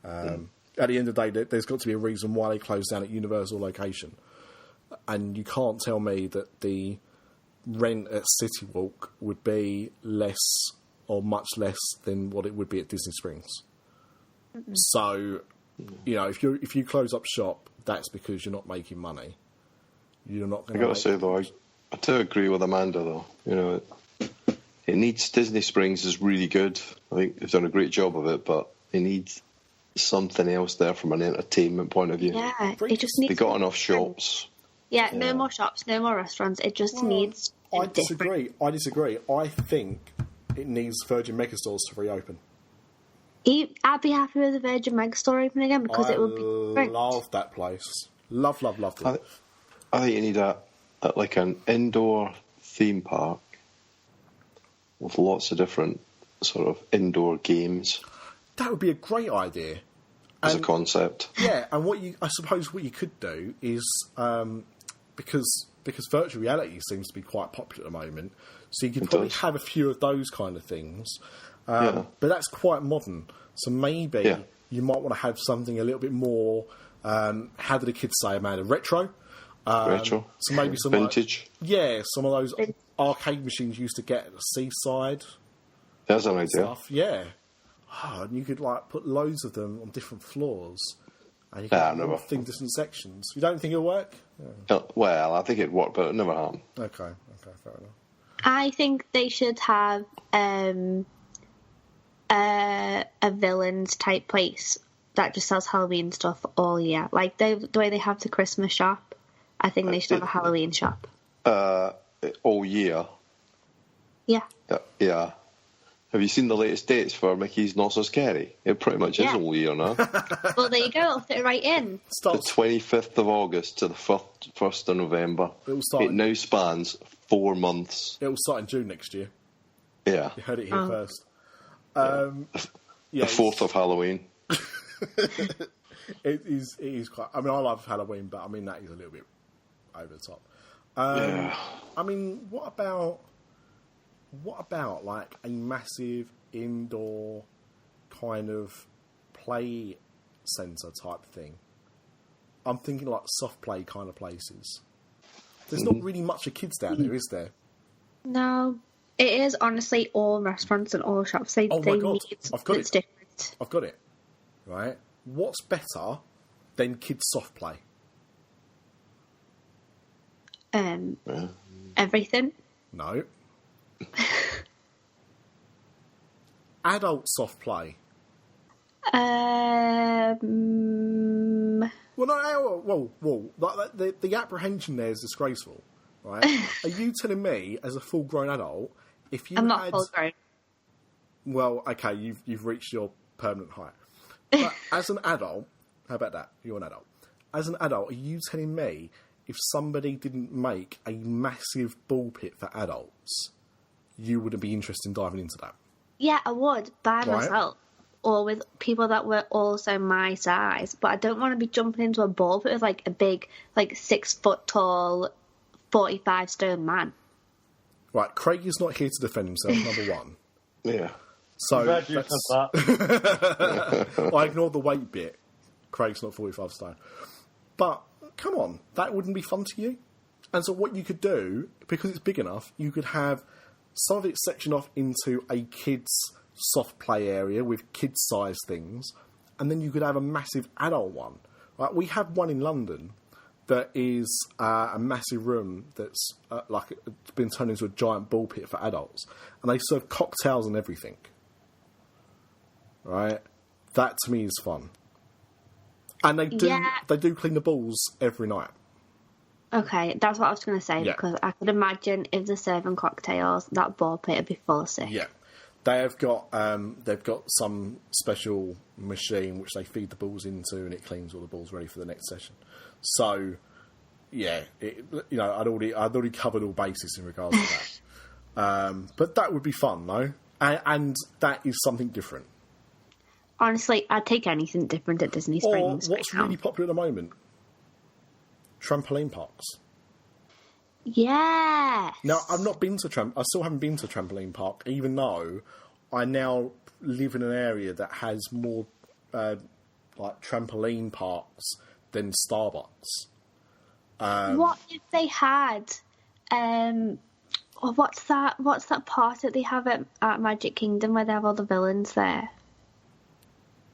At the end of the day, there's got to be a reason why they closed down at Universal location. And you can't tell me that the rent at City Walk would be less or much less than what it would be at Disney Springs. Mm-hmm. So, if you close up shop, that's because you're not making money. You're not going to... I got to say, though, I do agree with Amanda, though. It needs... Disney Springs is really good. I think they've done a great job of it, but it needs something else there from an entertainment point of view. Yeah, it just needs... They got enough shops. Yeah, no more shops, no more restaurants. It just needs... I disagree. I think it needs Virgin Megastores to reopen. I'd be happy with the Virgin Megastore opening again because it would be great. I love that place. Love it. I think you need an indoor theme park with lots of different sort of indoor games. That would be a great idea. As a concept. Yeah, and I suppose what you could do is, because virtual reality seems to be quite popular at the moment, so you could probably have a few of those kind of things. But that's quite modern. So maybe you might want to have something a little bit more, how do the kids say, Amanda, retro? Retro. So maybe some vintage. Some of those arcade machines you used to get at the seaside. That's an idea. Stuff. Yeah. And you could put loads of them on different floors. And you can think different sections. You don't think it'll work? Yeah. Well, I think it'd work, but it never happened. Okay, fair enough. I think they should have a villains type place that just sells Halloween stuff all year. Like the way they have the Christmas shop. I think they should have a Halloween shop. All year? Yeah. Yeah. Have you seen the latest dates for Mickey's Not So Scary? It pretty much is all year now. Well, there you go. I'll fit it right in. The 25th of August to the 1st of November. It now spans 4 months. It will start in June next year. Yeah. You heard it here first. The 4th of Halloween. It is quite... I love Halloween, but that is a little bit over the top. What about a massive indoor kind of play centre type thing? I'm thinking soft play kind of places. There's not really much for kids down there, is there? No. It is honestly all restaurants and all shops. They my God. need it's different. I've got it. Right? What's better than kids soft play? Everything. No. Adult soft play. Well, The apprehension there is disgraceful, right? Are you telling me, as a full-grown adult, if you I'm not full-grown. Well, okay, you've reached your permanent height. But as an adult, how about that? You're an adult. As an adult, are you telling me if somebody didn't make a massive ball pit for adults, you wouldn't be interested in diving into that. Yeah, I would, by Right. myself. Or with people that were also my size. But I don't want to be jumping into a ball pit with, like, a big, like, 6 foot tall, 45 stone man. Right, Craig is not here to defend himself, number one. Yeah. So Glad you said that. I ignored the weight bit. Craig's not 45 stone. But, come on, that wouldn't be fun to you? And so what you could do, because it's big enough, you could have some of it sectioned off into a kids' soft play area with kids-sized things, and then you could have a massive adult one. Right? We have one in London that is a massive room that's like it's been turned into a giant ball pit for adults, and they serve cocktails and everything. Right? That to me is fun. And they do clean the balls every night. Okay, that's what I was going to say, Yeah. because I could imagine if they're serving cocktails, that ball pit would be full of sick. Yeah. They've got some special machine which they feed the balls into, and it cleans all the balls ready for the next session. So, yeah, I'd already covered all bases in regards to that. But that would be fun, though, and that is something different. Honestly, I'd take anything different at Disney Or Springs. what's right now. really popular at the moment? Trampoline parks. Yeah. Now, I've not been to I still haven't been to Trampoline Park, even though I now live in an area that has more like trampoline parks than Starbucks. What if they had? What's that part that they have at Magic Kingdom where they have all the villains there?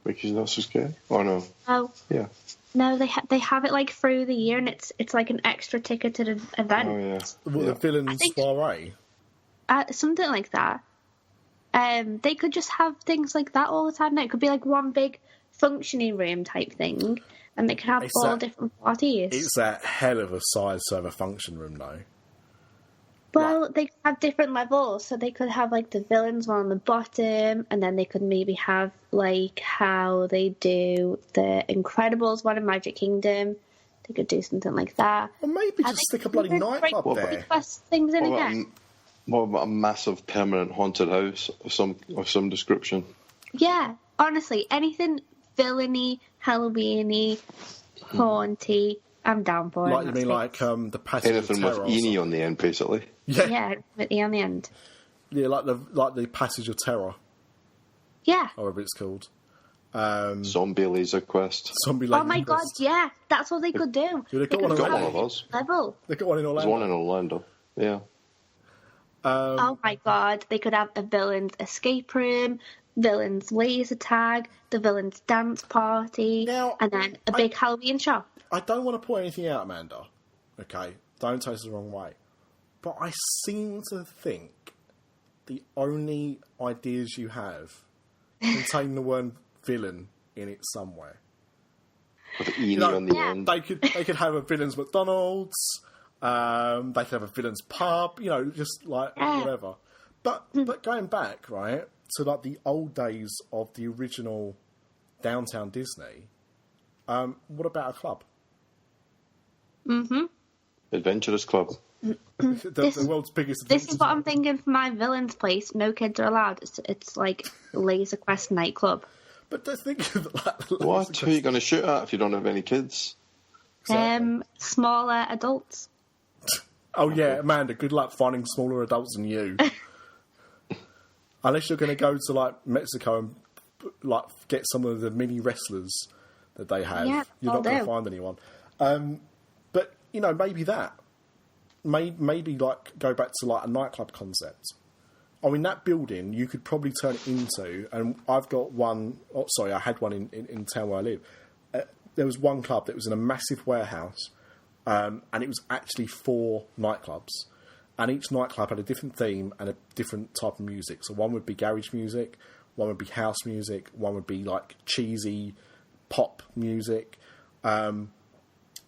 Mickey's Not So Scary? Oh, no. Oh. Yeah. No, they have it like through the year, and it's like an extra ticketed event. Oh, yeah. The villain soiree. Something like that. They could just have things like that all the time. Now, it could be like one big functioning room type thing, and they could have different parties. It's a hell of a size to have a function room, though. Well, they could have different levels, so they could have like the villains one on the bottom, and then they could maybe have like how they do the Incredibles one in Magic Kingdom. They could do something like that. Or maybe just stick a bloody nightclub there. Request things in again. What about a massive permanent haunted house of some description? Yeah, honestly, anything villainy, Halloween-y, haunty, I'm down for it. Like you mean like the Passage Anything of Terror? with Eni on the end, basically. Yeah, with E on the end. Yeah, like the Passage of Terror, Yeah. however it's called. Zombie Laser Quest. Zombie Oh my god, yeah, that's what they could do. They've got one They've got in one of those. Level. They've got one in There's Orlando. one in Orlando. Yeah. Oh my god, they could have a villain's escape room, villain's laser tag, the villain's dance party, Now, and then a big Halloween shop. I don't want to point anything out, Amanda. Okay, don't take this the wrong way. But I seem to think the only ideas you have contain the word villain in it somewhere. With Eni on the end. They could have a villain's McDonald's. They could have a villain's pub. Just like whatever. But going back right to like the old days of the original Downtown Disney. What about a club? Mm-hmm. Adventurous Club. The world's biggest. This is what I'm thinking for my villain's place. No kids are allowed. It's like Laser Quest nightclub. But just think of that. What? Who are you going to shoot at if you don't have any kids? Smaller adults. Oh yeah, Amanda. Good luck finding smaller adults than you. Unless you're going to go to like Mexico and like get some of the mini wrestlers that they have, you're not going to find anyone. But maybe that. Maybe like go back to like a nightclub concept. I mean, that building you could probably turn it into, and I've got one. Oh, sorry, I had one in town where I live. There was one club that was in a massive warehouse, and it was actually 4 nightclubs, and each nightclub had a different theme and a different type of music. So one would be garage music, one would be house music, one would be like cheesy pop music, and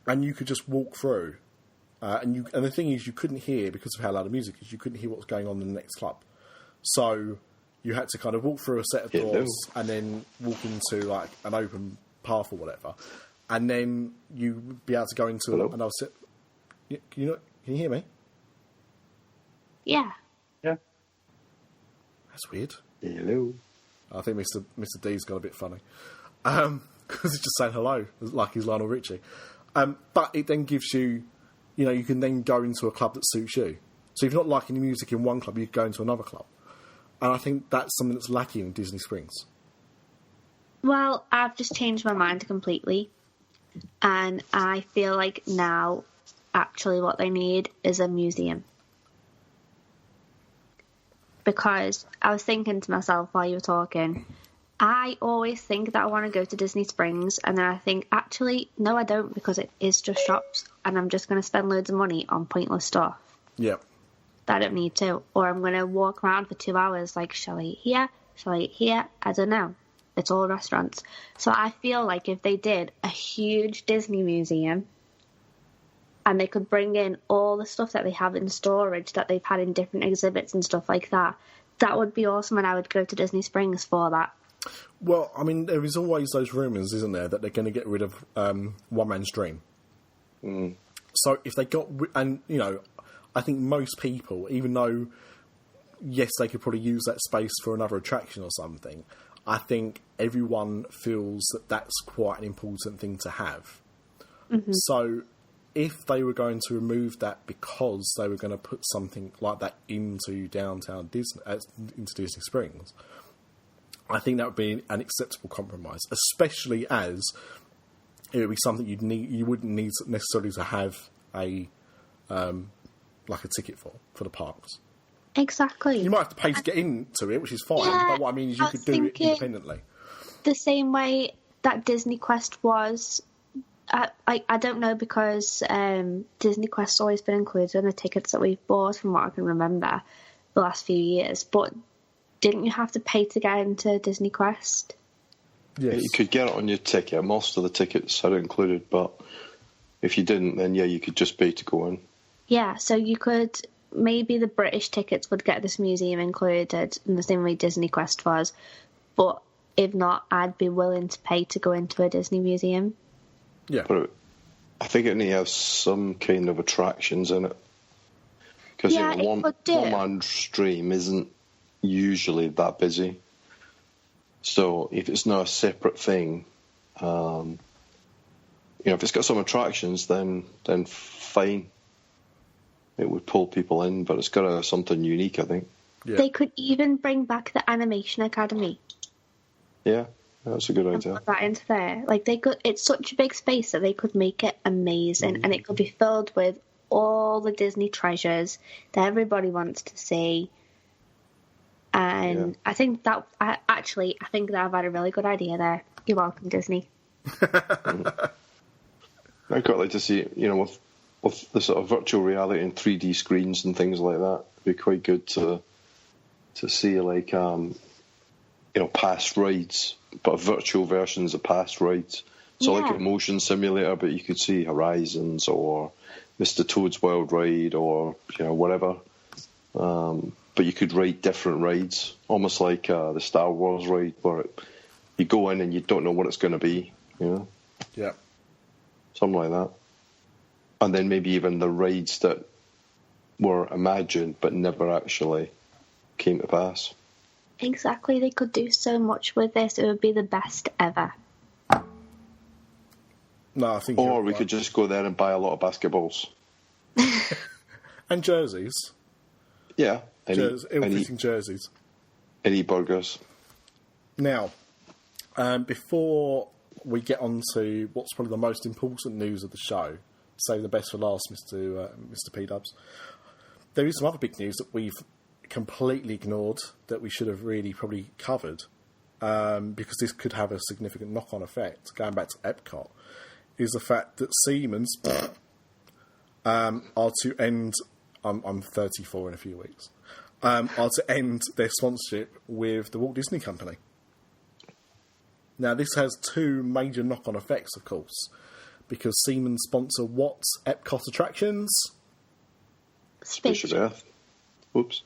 you could just walk through. And the thing is, you couldn't hear, because of how loud the music is, you couldn't hear what was going on in the next club. So you had to kind of walk through a set of doors and then walk into like an open path or whatever, and then you'd be able to go into another set. Can you hear me? Yeah. Yeah. That's weird. Hello. I think Mr. D's got a bit funny. Because he's just saying hello, like he's Lionel Richie. But it then gives you, you can then go into a club that suits you. So if you're not liking the music in one club, you can go into another club. And I think that's something that's lacking in Disney Springs. Well, I've just changed my mind completely. And I feel like now, actually what they need is a museum. Because I was thinking to myself while you were talking, I always think that I want to go to Disney Springs, and then I think, actually, no, I don't, because it is just shops, and I'm just going to spend loads of money on pointless stuff. Yeah. That I don't need to. Or I'm going to walk around for 2 hours, like, shall I eat here? Shall I eat here? I don't know. It's all restaurants. So I feel like if they did a huge Disney museum, and they could bring in all the stuff that they have in storage that they've had in different exhibits and stuff like that, that would be awesome, and I would go to Disney Springs for that. Well, I mean, there is always those rumours, isn't there, that they're going to get rid of One Man's Dream. Mm. So if they got... And, I think most people, even though, yes, they could probably use that space for another attraction or something, I think everyone feels that that's quite an important thing to have. Mm-hmm. So if they were going to remove that because they were going to put something like that into downtown Disney, into Disney Springs, I think that would be an acceptable compromise, especially as it would be something you wouldn't need necessarily to have a ticket for the parks. Exactly. You might have to pay to get into it, which is fine. Yeah, but what I mean is you could do it independently. The same way that Disney Quest was. I don't know, because Disney Quest's always been included in the tickets that we've bought, from what I can remember, the last few years. But didn't you have to pay to get into Disney Quest? Yes. Yeah, you could get it on your ticket. Most of the tickets are included, but if you didn't, then you could just pay to go in. Yeah, so you could... Maybe the British tickets would get this museum included in the same way Disney Quest was. But if not, I'd be willing to pay to go into a Disney museum. Yeah. But I think it needs to have some kind of attractions in it. Because One Man's Dream isn't usually that busy. So if it's not a separate thing, if it's got some attractions, then fine. It would pull people in, but it's got to have something unique, I think. Yeah. They could even bring back the Animation Academy. Yeah, that's a good idea. Put that into there. Like, they could. It's such a big space that they could make it amazing, and it could be filled with all the Disney treasures that everybody wants to see. And I think that I think that I've had a really good idea there. You're welcome, Disney. I'd quite like to see, with the sort of virtual reality and 3D screens and things like that. It'd be quite good to see, like, past rides, but virtual versions of past rides. So like a motion simulator, but you could see Horizons or Mr. Toad's Wild Ride or, whatever. But you could ride different rides, almost like the Star Wars ride, where you go in and you don't know what it's going to be, Yeah. Something like that. And then maybe even the rides that were imagined but never actually came to pass. Exactly. They could do so much with this. It would be the best ever. No, I think. Or we could just go there and buy a lot of basketballs. And jerseys. Yeah. Ill-fitting jerseys. Any burgers. Now, before we get on to what's probably the most important news of the show, save the best for last, Mr. P-Dubs, there is some other big news that we've completely ignored that we should have really probably covered, because this could have a significant knock-on effect, going back to Epcot, is the fact that Siemens are to end... I'm 34 in a few weeks. Are to end their sponsorship with the Walt Disney Company. Now, this has two major knock-on effects, of course, because Siemens sponsor what Epcot attractions? Spaceship Earth. Oops.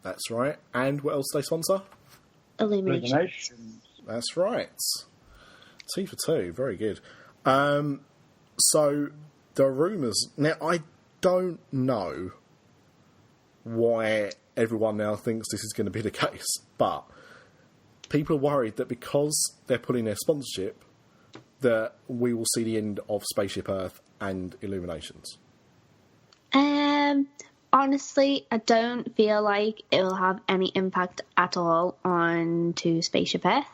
That's right. And what else do they sponsor? Illumination. That's right. 2 for 2. Very good. So, there are rumours. Now, I don't know why everyone now thinks this is going to be the case. But people are worried that because they're pulling their sponsorship, that we will see the end of Spaceship Earth and Illuminations. Honestly, I don't feel like it will have any impact at all on to Spaceship Earth.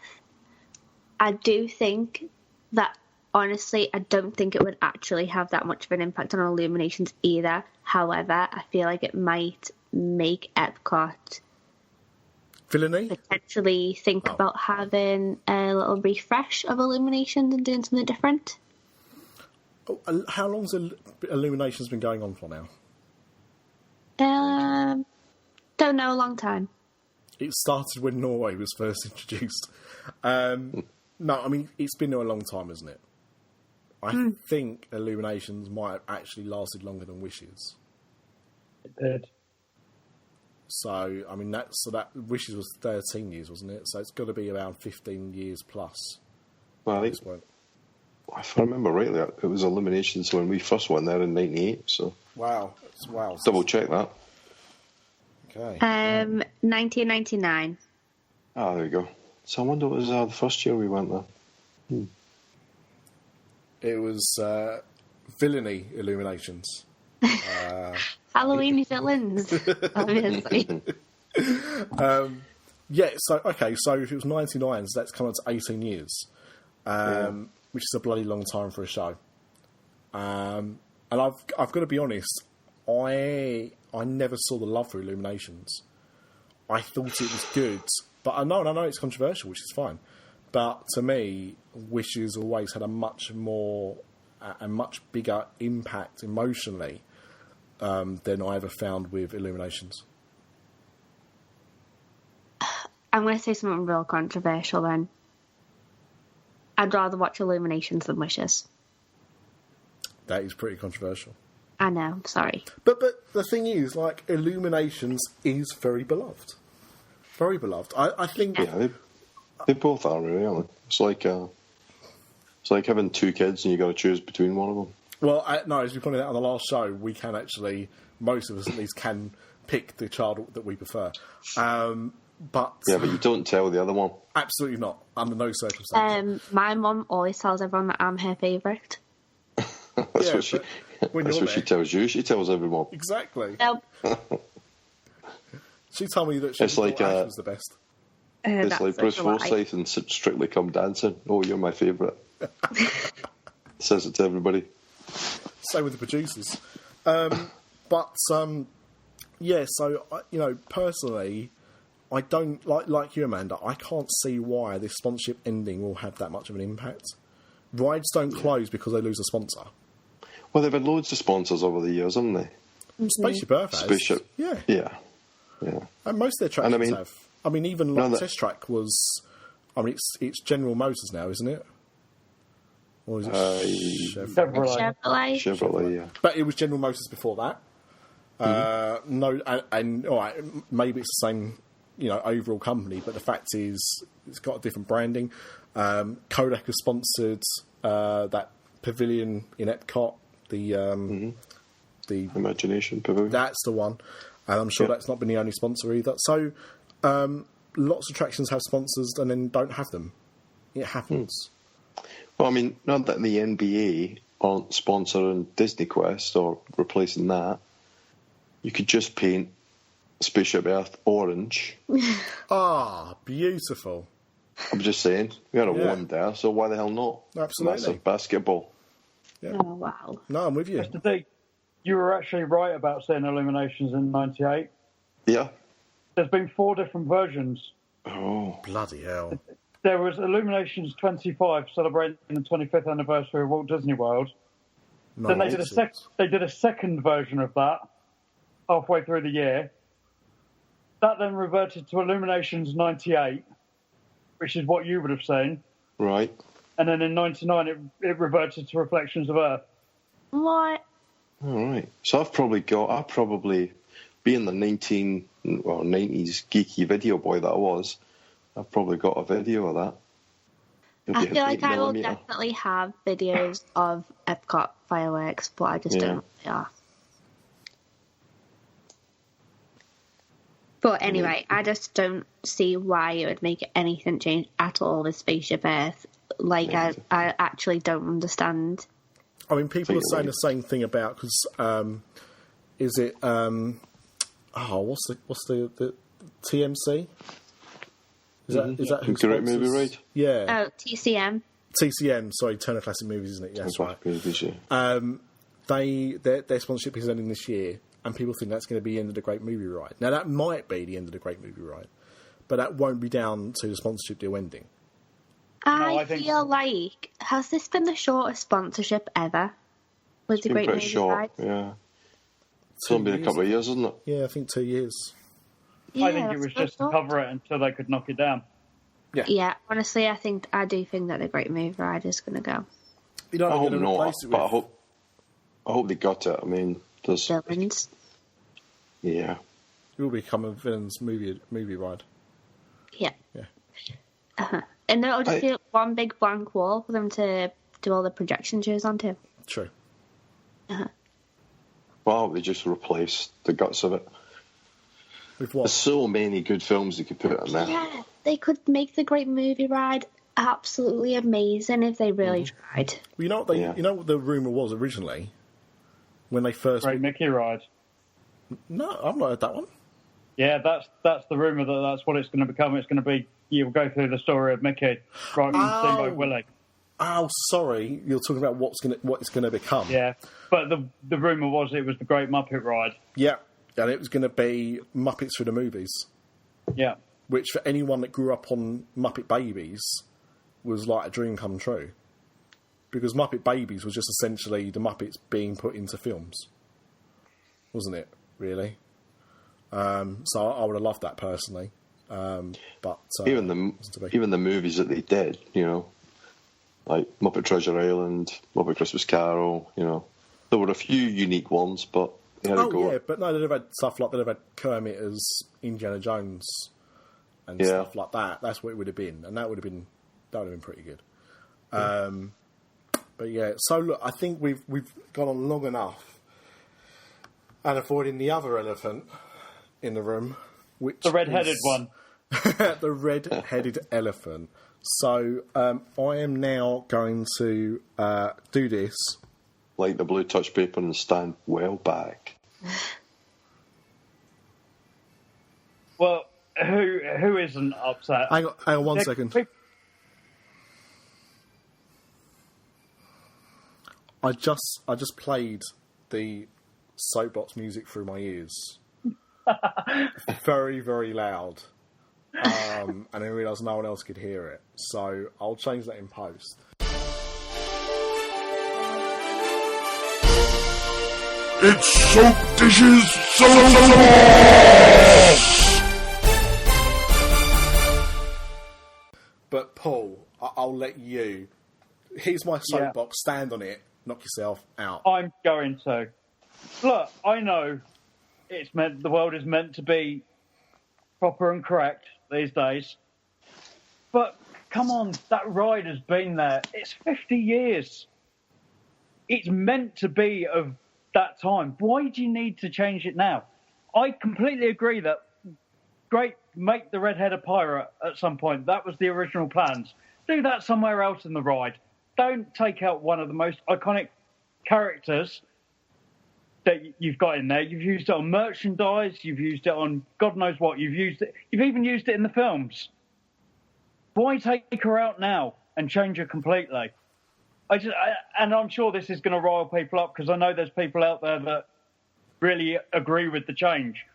I do think that, honestly, I don't think it would actually have that much of an impact on Illuminations either. However, I feel like it might make Epcot Villainy? potentially think about having a little refresh of Illuminations and doing something different. Oh, how long's Illuminations been going on for now? Don't know, a long time. It started when Norway was first introduced. No, I mean, it's been there a long time, isn't it? I think Illuminations might have actually lasted longer than Wishes. It did. So, I mean, that Wishes was 13 years, wasn't it? So it's got to be around 15 years plus. Well, I think, if I remember rightly, it was Illuminations when we first went there in '98. So wow. Double check that. Okay. 1999. Ah, there you go. So I wonder what was the first year we went there. It was Villainy Illuminations. Halloween villains, obviously. So if it was 99, so that's come on to 18 years, which is a bloody long time for a show. And I've got to be honest, I never saw the love for Illuminations. I thought it was good, but I know it's controversial, which is fine. But to me, Wishes always had a much bigger impact emotionally than I ever found with Illuminations. I'm going to say something real controversial then. I'd rather watch Illuminations than Wishes. That is pretty controversial. I know, sorry. But the thing is, like, Illuminations is very beloved. Very beloved. I think... Yeah, they both are, really, aren't they? It's like having two kids and you've got to choose between one of them. Well, no, as we pointed out on the last show, we can actually, most of us at least, can pick the child that we prefer. But you don't tell the other one. Absolutely not, under no circumstances. My mum always tells everyone that I'm her favourite. That's what she tells you. She tells everyone. Exactly. Nope. She told me that she thought Ash was the best. It's like Bruce Forsyth and Strictly Come Dancing. Oh, you're my favourite. Says it to everybody. Same with the producers. So, personally, I don't, like you, Amanda, I can't see why this sponsorship ending will have that much of an impact. Rides don't close because they lose a sponsor. Well, they've had loads of sponsors over the years, haven't they? Spaceship Earth has. Spaceship. Yeah. And most of their attractions have. I mean, even S.T.R.I.K.E was... I mean, it's General Motors now, isn't it? Or is it Chevrolet? Yeah. But it was General Motors before that. No, and all right, maybe it's the same, overall company, but the fact is, it's got a different branding. Kodak has sponsored that pavilion in Epcot, the Imagination Pavilion. That's the one, and I'm sure that's not been the only sponsor either. So, lots of attractions have sponsors and then don't have them. It happens. Well, I mean, not that the NBA aren't sponsoring Disney Quest or replacing that. You could just paint Spaceship Earth orange. Beautiful. I'm just saying, we had a one there, so why the hell not? Absolutely. Massive basketball. Yeah. Oh, wow. No, I'm with you. Mr. D, you were actually right about saying Illuminations in '98. Yeah. There's been 4 different versions. Oh. Bloody hell. There was Illuminations 25, celebrating the 25th anniversary of Walt Disney World. Then they did a second version of that halfway through the year. That then reverted to Illuminations 98, which is what you would have seen. Right. And then in '99, it reverted to Reflections of Earth. What? All right. So I've probably being the 90s geeky video boy that I was, I've probably got a video of that. I feel like I will definitely have videos of Epcot fireworks, but I just don't know what they are. But anyway, I just don't see why it would make anything change at all with Spaceship Earth. Like, I actually don't understand. I mean, people are saying the same thing about, because, is it, what's the TMC? Is that who Great Movie Ride? Yeah. Oh, TCM. TCM, sorry, Turner Classic Movies, isn't it? Yeah, that's right. Movies, yeah. Their sponsorship is ending this year, and people think that's going to be the end of the Great Movie Ride. Now, that might be the end of the Great Movie Ride, but that won't be down to the sponsorship deal ending. I feel like, has this been the shortest sponsorship ever? With the Great Movie Ride? Yeah. It's only been a couple of years, isn't it? Yeah, I think 2 years. Yeah, I think it was just to cover it until they could knock it down. Yeah, honestly, I do think that the Great Movie Ride is going to go. You know, I hope not, but I hope they got it. I mean, there's... Villains. Yeah. It will become a villains movie ride. Yeah. And then it'll just be one big blank wall for them to do all the projection shows onto. True. Well, I hope they just replace the guts of it. With what? There's so many good films they could put in there. Yeah, they could make the Great Movie Ride absolutely amazing if they really tried. Well, you know what you know what the rumour was originally? When they first... Great Mickey Ride. No, I've not heard that one. Yeah, that's the rumour that's what it's going to become. It's going to be, you'll go through the story of Mickey right from Steamboat Willie. Oh, sorry, you're talking about what it's going to become. Yeah, but the rumour was it was the Great Muppet Ride. Yeah, and it was going to be Muppets through the movies. Yeah. Which, for anyone that grew up on Muppet Babies, was like a dream come true. Because Muppet Babies was just essentially the Muppets being put into films. Wasn't it, really? So I would have loved that personally. But even the movies that they did, you know, like Muppet Treasure Island, Muppet Christmas Carol, you know, there were a few unique ones, but they had to go. Yeah, but no, they'd have had stuff like they'd have had Kermit as Indiana Jones and stuff like that. That's what it would have been, and that would have been pretty good. Yeah. But yeah, so look, I think we've gone on long enough, and avoiding the other elephant in the room, which the red-headed one. The red-headed elephant. So I am now going to do this. Like the blue touch paper and stand well back. Well, who isn't upset? Hang on 1 second. I just played the soapbox music through my ears. Very, very loud. And I realised no one else could hear it. So I'll change that in post. It's Soap Dishes Sauce! But Paul, I'll let you. Here's my soapbox. Stand on it. Knock yourself out. I'm going to. Look, I know the world is meant to be proper and correct these days. But come on, that ride has been there. It's 50 years. It's meant to be of that time. Why do you need to change it now? I completely agree that make the Red-Head a pirate at some point. That was the original plans. Do that somewhere else in the ride. Don't take out one of the most iconic characters that you've got in there. You've used it on merchandise. You've used it on God knows what. You've even used it in the films. Why take her out now and change her completely? And I'm sure this is going to rile people up because I know there's people out there that really agree with the change.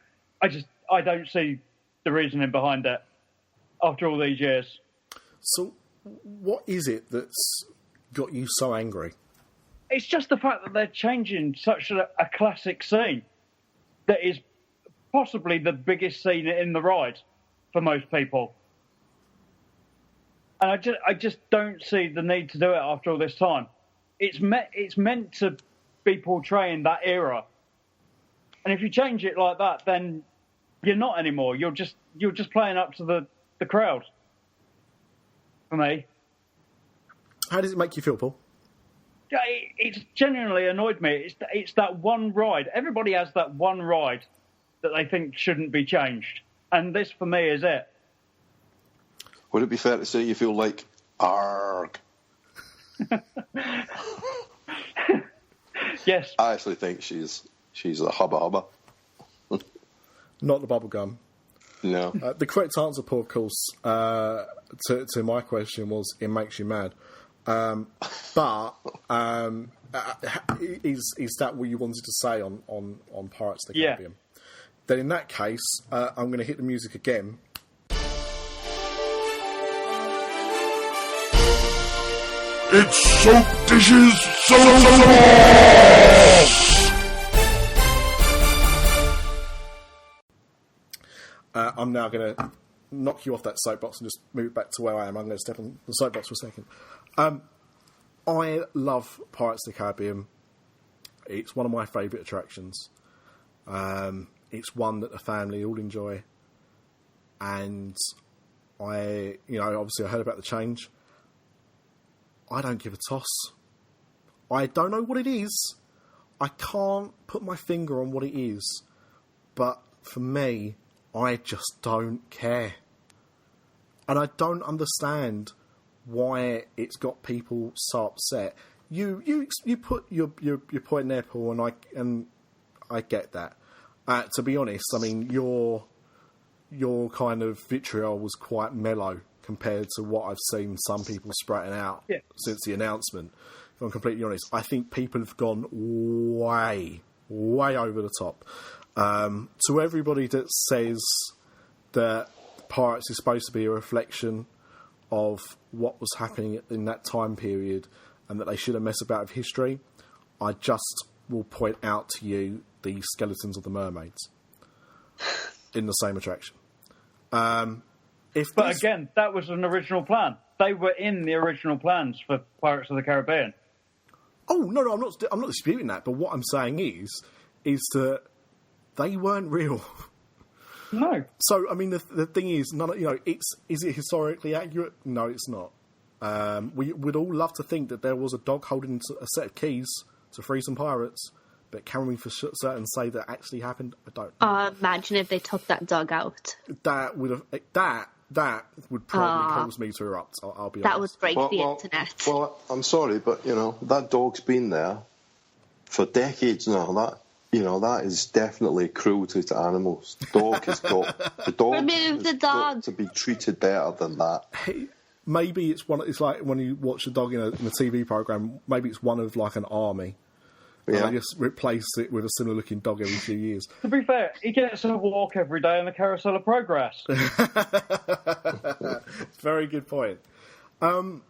I don't see the reasoning behind it after all these years. So what is it that's got you so angry? It's just the fact that they're changing such a classic scene that is possibly the biggest scene in the ride for most people. And I just don't see the need to do it after all this time. It's meant to be portraying that era. And if you change it like that, then you're not anymore. You're just playing up to the crowd. For me. How does it make you feel, Paul? It's genuinely annoyed me. It's that one ride. Everybody has that one ride that they think shouldn't be changed. And this, for me, is it. Would it be fair to say you feel like, arg? Yes. I actually think she's a hubba. Not the bubblegum. No. The correct answer, Paul, of course, to my question was, it makes you mad. But is that what you wanted to say on Pirates of the Caribbean? Then in that case, I'm going to hit the music again. It's Soap Dishes Sauce! I'm now going to knock you off that soapbox and just move it back to where I am. I'm going to step on the soapbox for a second. I love Pirates of the Caribbean. It's one of my favourite attractions. It's one that the family all enjoy. And obviously I heard about the change. I don't give a toss. I don't know what it is. I can't put my finger on what it is. But for me, I just don't care. And I don't understand why it's got people so upset. You put your point there, Paul, and I get that. To be honest, I mean your kind of vitriol was quite mellow compared to what I've seen some people sprouting out since the announcement. If I'm completely honest, I think people have gone way over the top. To everybody that says that Pirates is supposed to be a reflection of what was happening in that time period and that they shouldn't mess about with history, I just will point out to you the skeletons of the mermaids in the same attraction. Again, that was an original plan. They were in the original plans for Pirates of the Caribbean. Oh, no, I'm not disputing that, but what I'm saying is that they weren't real. No. So, I mean, the thing is, is it historically accurate? No, it's not. We would all love to think that there was a dog holding a set of keys to free some pirates, but can we for certain say that actually happened? I don't. Imagine if they took that dog out. That would probably cause me to erupt. I'll be honest. That would break the internet. Well, I'm sorry, but that dog's been there for decades now. That is definitely cruelty to animals. The dog has got to be treated better than that. Maybe it's like when you watch a dog in a TV program. Maybe it's one of like an army. Yeah. I just replace it with a similar looking dog every few years. To be fair, he gets a walk every day in the Carousel of Progress. Very good point. It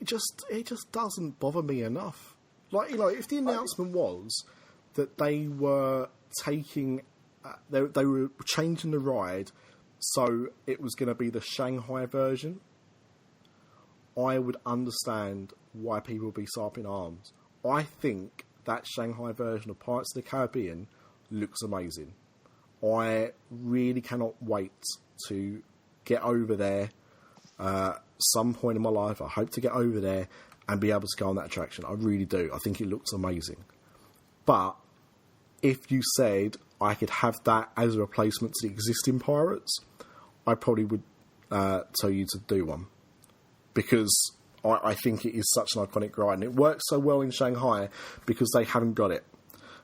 just doesn't bother me enough. Like, if the announcement was that they were taking, they were changing the ride, so it was going to be the Shanghai version, I would understand why people would be so up in arms. I think that Shanghai version of Pirates of the Caribbean looks amazing. I really cannot wait to get over there some point in my life. I hope to get over there and be able to go on that attraction. I really do. I think it looks amazing. But if you said I could have that as a replacement to the existing Pirates, I probably would tell you to do one. Because I think it is such an iconic ride, and it works so well in Shanghai because they haven't got it,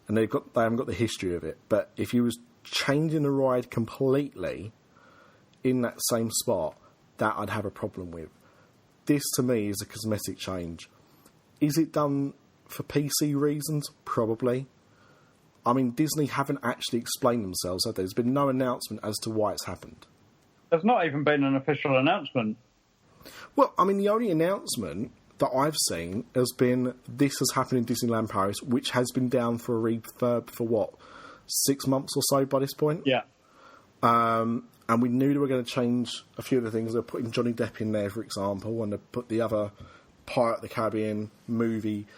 and they haven't got the history of it. But if you was changing the ride completely in that same spot, that I'd have a problem with. This to me is a cosmetic change. Is it done for PC reasons? Probably. I mean, Disney haven't actually explained themselves, have they? There's been no announcement as to why it's happened. There's not even been an official announcement. Well, I mean, the only announcement that I've seen has been this has happened in Disneyland Paris, which has been down for a refurb for 6 months or so by this point? Yeah. And we knew they were going to change a few of the things. They're putting Johnny Depp in there, for example, and they put the other Pirate of the Caribbean movie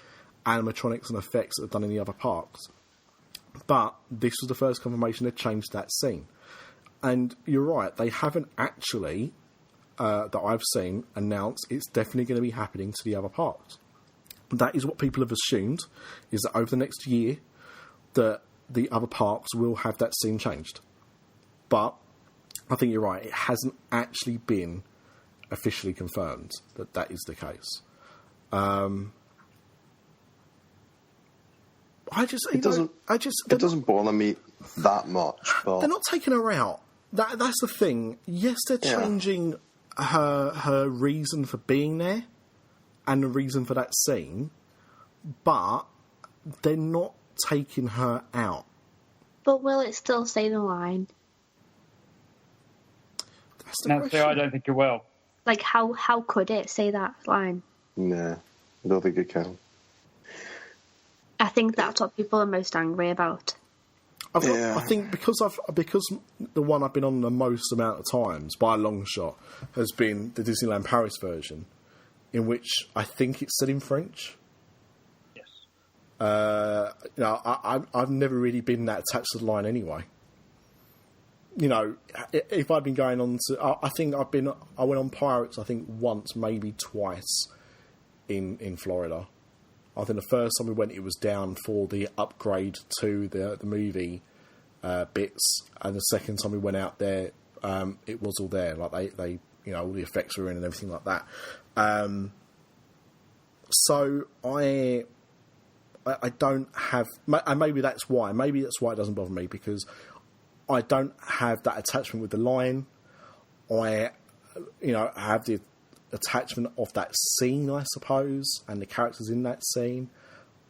animatronics and effects that are done in the other parks. But this was the first confirmation they'd changed that scene. And you're right, they haven't actually... that I've seen announced it's definitely going to be happening to the other parks. That is what people have assumed, is that over the next year that the other parks will have that scene changed. But I think you're right. It hasn't actually been officially confirmed that is the case. It doesn't bother me that much. But they're not taking her out. That's the thing. Yes, they're changing her reason for being there and the reason for that scene, but they're not taking her out. But will it still say the line? That's the question. I don't think it will. Like, how could it say that line? Nah, I don't think it can. I think that's what people are most angry about. I think because the one I've been on the most amount of times by a long shot has been the Disneyland Paris version, in which I think it's said in French. Yes. I've never really been that attached to the line anyway. You know, if I'd been going on to, I went on Pirates, I think once, maybe twice in Florida. I think the first time we went, it was down for the upgrade to the movie bits, and the second time we went out there, it was all there. Like they all the effects were in and everything like that. So I don't have, and maybe that's why it doesn't bother me, because I don't have that attachment with the line. I have the attachment of that scene, I suppose, and the characters in that scene,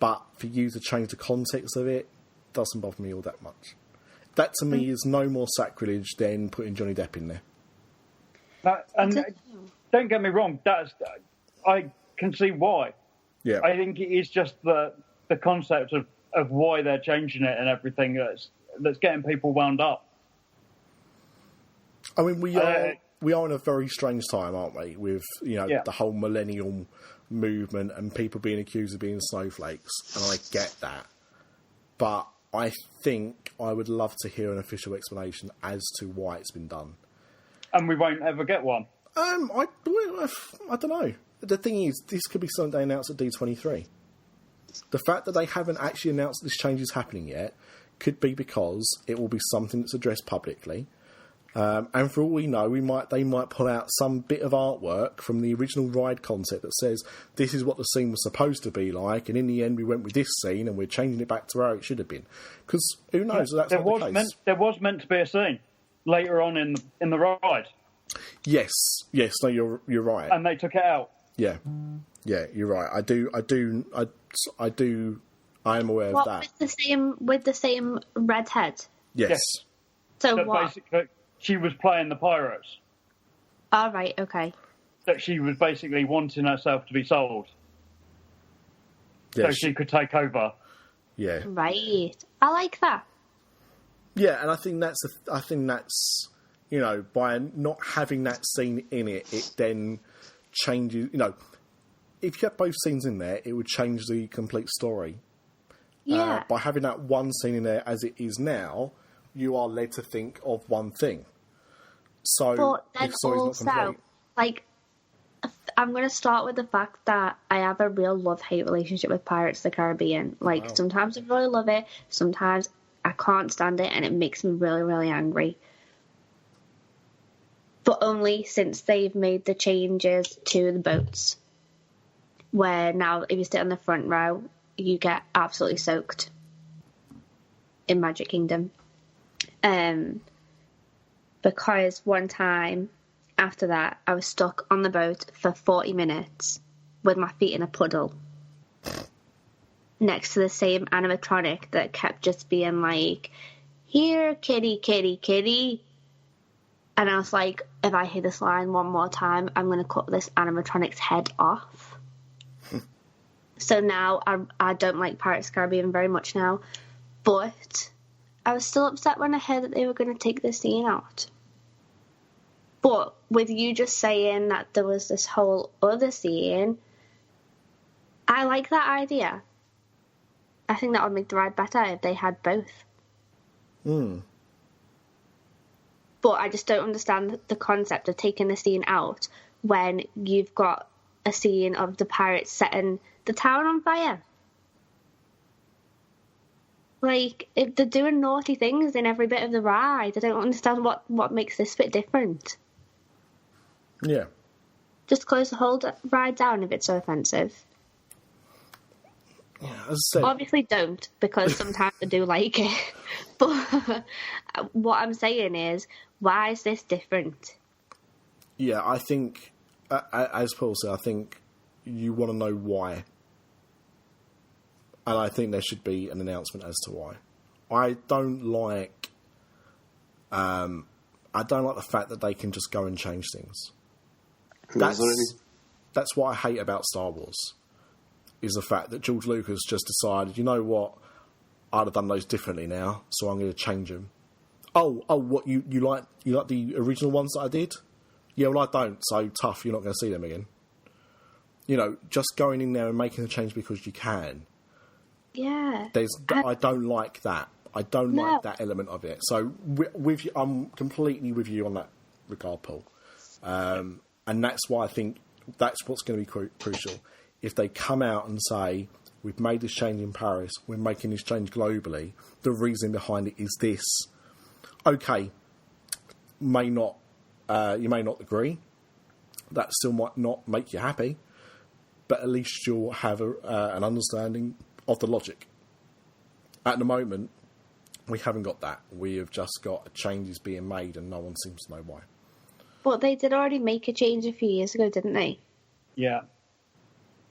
but for you to change the context of it doesn't bother me all that much. That to me is no more sacrilege than putting Johnny Depp in there. And don't get me wrong, I can see why. Yeah, I think it is just the concept of why they're changing it and everything that's getting people wound up. I mean, we are in a very strange time, aren't we? With the whole millennial movement and people being accused of being snowflakes, and I get that. But I think I would love to hear an official explanation as to why it's been done. And we won't ever get one. I don't know. The thing is, this could be something they announce at D23. The fact that they haven't actually announced this change is happening yet could be because it will be something that's addressed publicly. And for all we know, they might pull out some bit of artwork from the original ride concept that says this is what the scene was supposed to be like, and in the end we went with this scene and we're changing it back to how it should have been. Because who knows? That's not the case. There was meant to be a scene later on in the ride. Yes. No, you're right. And they took it out. Yeah, you're right. I am aware of that. With the same redhead. Yes. So that what? Basically, she was playing the pirates. All right. Okay. That she was basically wanting herself to be sold, so she could take over. Yeah. Right. I like that. Yeah, and I think that's by not having that scene in it, it then changes. If you had both scenes in there, it would change the complete story. Yeah. By having that one scene in there as it is now, you are led to think of one thing. So, but then also, I'm going to start with the fact that I have a real love-hate relationship with Pirates of the Caribbean. Sometimes I really love it, sometimes I can't stand it, and it makes me really, really angry. But only since they've made the changes to the boats, where now if you sit on the front row, you get absolutely soaked in Magic Kingdom. Because one time after that, I was stuck on the boat for 40 minutes with my feet in a puddle next to the same animatronic that kept just being like, "Here, kitty, kitty, kitty." And I was like, if I hear this line one more time, I'm going to cut this animatronic's head off. So now I don't like Pirates of the Caribbean very much now. But I was still upset when I heard that they were going to take this scene out. But with you just saying that there was this whole other scene, I like that idea. I think that would make the ride better if they had both. But I just don't understand the concept of taking the scene out when you've got a scene of the pirates setting the town on fire. Like, if they're doing naughty things in every bit of the ride, I don't understand what makes this bit different. Yeah. Just close the whole ride down if it's so offensive. Yeah, as I said, Obviously don't, because sometimes I do like it. But what I'm saying is, why is this different? yeah, I think, as Paul said, I think you want to know why. And I think there should be an announcement as to why. I don't like the fact that they can just go and change things. That's what I hate about Star Wars, is the fact that George Lucas just decided, you know what, I'd have done those differently now, so I'm going to change them. Oh, what, you like the original ones that I did? Yeah, well, I don't, so tough, you're not going to see them again. You know, just going in there and making a change because you can. Yeah. I don't like that. I don't like that element of it. So with you, I'm completely with you on that regard, Paul. And that's why I think that's what's going to be crucial. If they come out and say, we've made this change in Paris, we're making this change globally, the reason behind it is this. Okay, you may not agree. That still might not make you happy, but at least you'll have an understanding of the logic. At the moment, we haven't got that. We have just got changes being made and no one seems to know why. But they did already make a change a few years ago, didn't they? Yeah.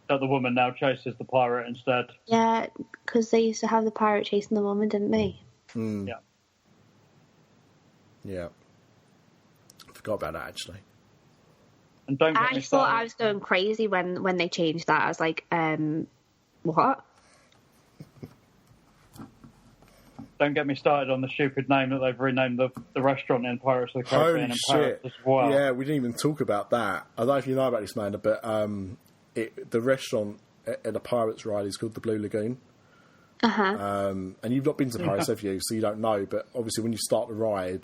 That the woman now chases the pirate instead. Yeah, because they used to have the pirate chasing the woman, didn't they? Mm. Yeah. Yeah. I forgot about that, actually. And don't get I me thought started. I was going crazy when they changed that. I was like, what? Don't get me started on the stupid name that they've renamed the restaurant in Pirates of the Caribbean Holy in Paris shit. as well. Yeah, we didn't even talk about that. I don't know if you know about this, Amanda, but the restaurant at the Pirates ride is called the Blue Lagoon. Uh-huh. And you've not been to Paris, have you? So you don't know. But obviously when you start the ride,